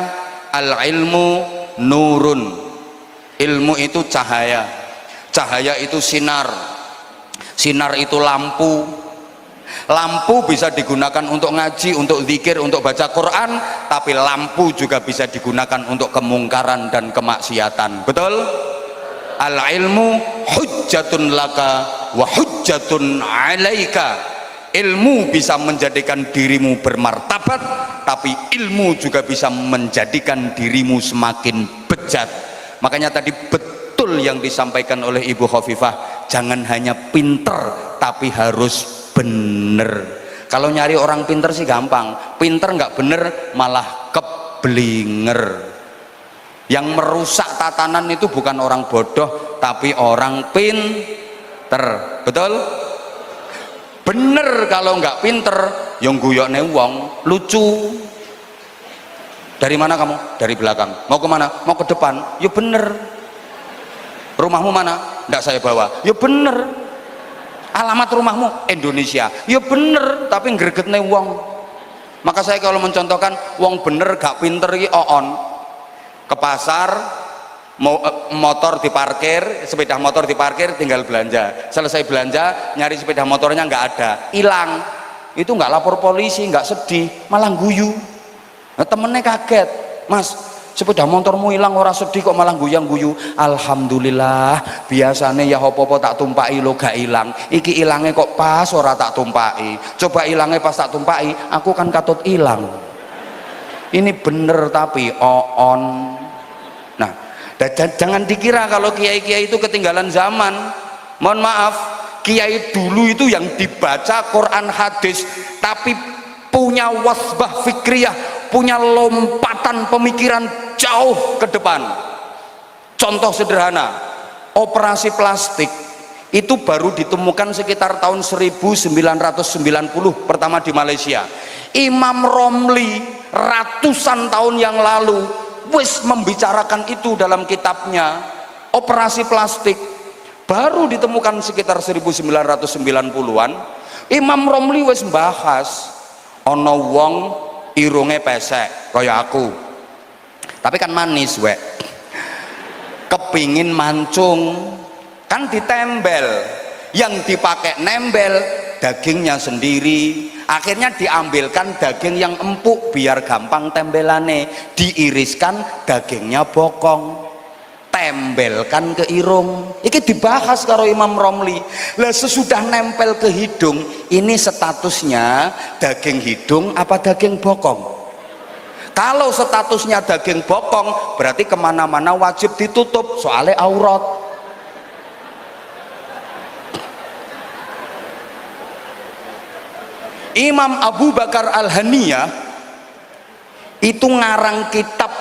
al-ilmu nurun. Ilmu itu cahaya. Cahaya itu sinar. Sinar itu lampu. Lampu bisa digunakan untuk ngaji, untuk zikir, untuk baca Quran, tapi lampu juga bisa digunakan untuk kemungkaran dan kemaksiatan. Betul? Al-ilmu hujjatun laka wa hujjatun alaika. Ilmu bisa menjadikan dirimu bermartabat, tapi ilmu juga bisa menjadikan dirimu semakin bejat. Makanya tadi betul yang disampaikan oleh Ibu Khofifah, jangan hanya pinter tapi harus bener. Kalau nyari orang pinter sih gampang, pinter nggak bener malah keblinger. Yang merusak tatanan itu bukan orang bodoh, tapi orang pinter. Betul? Bener kalau nggak pinter, yang guyokne wong lucu. Dari mana kamu? Dari belakang. Mau kemana? Mau ke depan. Ya bener. Rumahmu mana? Nggak saya bawa. Ya bener. Alamat rumahmu? Indonesia. Ya bener, tapi ngregetne wong. Maka saya kalau mencontohkan wong bener gak pinter iki oon. Ke pasar, motor diparkir, sepeda motor diparkir, tinggal belanja. Selesai belanja, nyari sepeda motornya nggak ada, hilang. Itu nggak lapor polisi, nggak sedih, malah guyu. Nah, temennya kaget, mas, sepeda motormu hilang, ora sedih kok malah guyang-guyu. Alhamdulillah, biasanya ya apa-apa tak tumpai lo gak hilang. Iki hilangnya kok pas ora tak tumpai. Coba hilangnya pas tak tumpai, aku kan katut hilang. Ini bener tapi oon. Nah, jangan dikira kalau kiai-kiai itu ketinggalan zaman. Mohon maaf, kiai dulu itu yang dibaca Quran hadis tapi punya wasbah fikriyah, punya lompatan pemikiran jauh ke depan. Contoh sederhana, operasi plastik itu baru ditemukan sekitar tahun 1990 pertama di Malaysia. Imam Romli ratusan tahun yang lalu wis membicarakan itu dalam kitabnya. Operasi plastik baru ditemukan sekitar 1990-an. Imam Romli wis bahas ana wong irunge pesek kaya aku, tapi kan manis wek, kepingin mancung kan ditembel, yang dipakai nembel dagingnya sendiri. Akhirnya diambilkan daging yang empuk biar gampang tembelane, diiriskan dagingnya bokong, tembelkan ke irung. Iki dibahas karo Imam Romli. Lah sesudah nempel ke hidung, ini statusnya daging hidung apa daging bokong? Kalau statusnya daging bokong, berarti kemana-mana wajib ditutup, soalnya aurat. Imam Abu Bakar Al-Haniyah itu ngarang kitab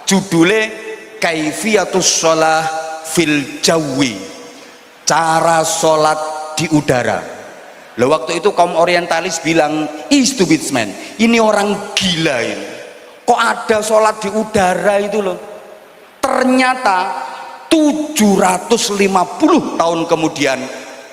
judulnya Kaifiyatus Shalah fil Jawi, cara sholat di udara. Loh, waktu itu kaum orientalis bilang, stupid man, ini orang gila ini, kok ada sholat di udara itu loh. Ternyata 750 tahun kemudian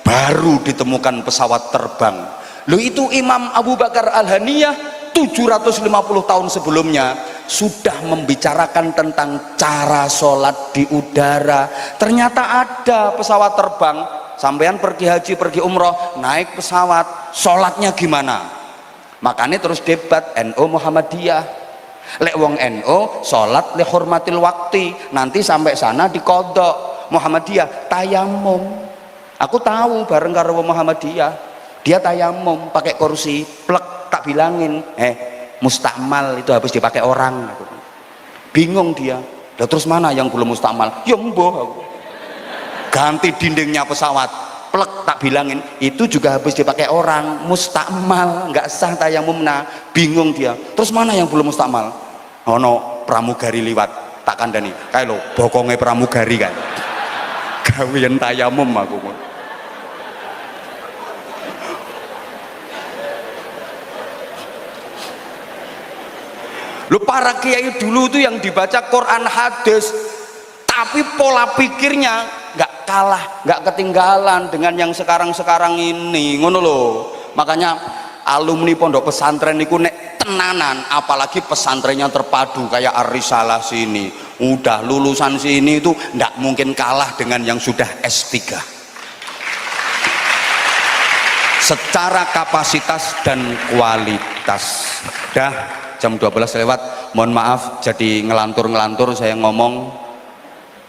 baru ditemukan pesawat terbang. Loh, itu Imam Abu Bakar Al-Haniyah 750 tahun sebelumnya sudah membicarakan tentang cara sholat di udara. Ternyata ada pesawat terbang. Sampean pergi haji, pergi umroh, naik pesawat, sholatnya gimana? Makanya terus debat NU Muhammadiyah. Lek wong NU sholat li hormatil wakti, nanti sampai sana dikodok. Muhammadiyah tayamum. Aku tahu bareng karo Muhammadiyah, dia tayamum pakai kursi, plek, tak bilangin, mustakmal itu habis dipakai orang. Bingung dia. Lah terus mana yang belum mustakmal? Ya mboh aku. Ganti dindingnya pesawat, plek, tak bilangin, itu juga habis dipakai orang, mustakmal, nggak sah tayamumna. Bingung dia. Terus mana yang belum mustakmal? Ono pramugari liwat, tak kandani. Kayak lo bokongnya pramugari kan. Gawean tayamum aku. Lu para kiai dulu tuh yang dibaca Quran hadis, tapi pola pikirnya nggak kalah, nggak ketinggalan dengan yang sekarang ini, ngono loh. Makanya alumni pondok pesantren itu nek tenanan, apalagi pesantrennya terpadu kayak Ar-Risalah sini, udah lulusan sini itu nggak mungkin kalah dengan yang sudah S3 secara kapasitas dan kualitas. Dah jam 12 lewat, mohon maaf jadi ngelantur-ngelantur saya ngomong.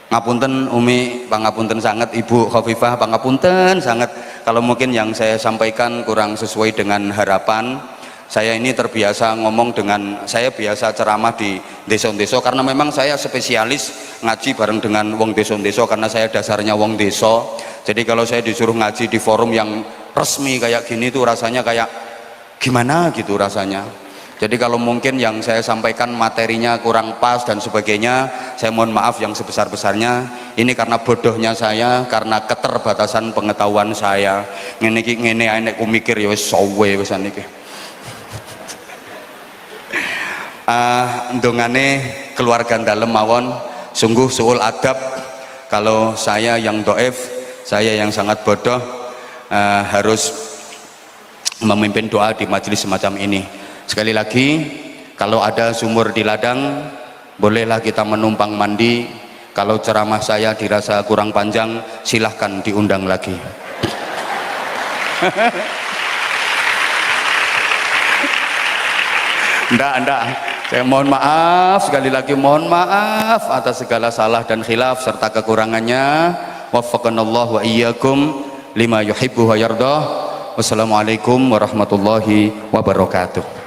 Ngapunten Umi, pangapunten sangat Ibu Khofifah, pangapunten sangat kalau mungkin yang saya sampaikan kurang sesuai dengan harapan. Saya ini terbiasa ngomong dengan, saya biasa ceramah di desa-desa karena memang saya spesialis ngaji bareng dengan wong desa-desa karena saya dasarnya wong desa. Jadi kalau saya disuruh ngaji di forum yang resmi kayak gini tuh rasanya kayak gimana gitu rasanya. Jadi kalau mungkin yang saya sampaikan materinya kurang pas dan sebagainya, saya mohon maaf yang sebesar-besarnya. Ini karena bodohnya saya, karena keterbatasan pengetahuan saya. Ngene ae nek ku mikir ya wis sowe wisan iki. ndongane keluarga dalem mawon, sungguh suul adab kalau saya yang doef, saya yang sangat bodoh harus memimpin doa di majelis semacam ini. Sekali lagi, kalau ada sumur di ladang, bolehlah kita menumpang mandi. Kalau ceramah saya dirasa kurang panjang, silahkan diundang lagi. Enggak. Saya mohon maaf, sekali lagi mohon maaf atas segala salah dan khilaf serta kekurangannya. Waffaqanallahu wa iyyakum lima yuhibbu wa yardah. Wassalamualaikum warahmatullahi wabarakatuh.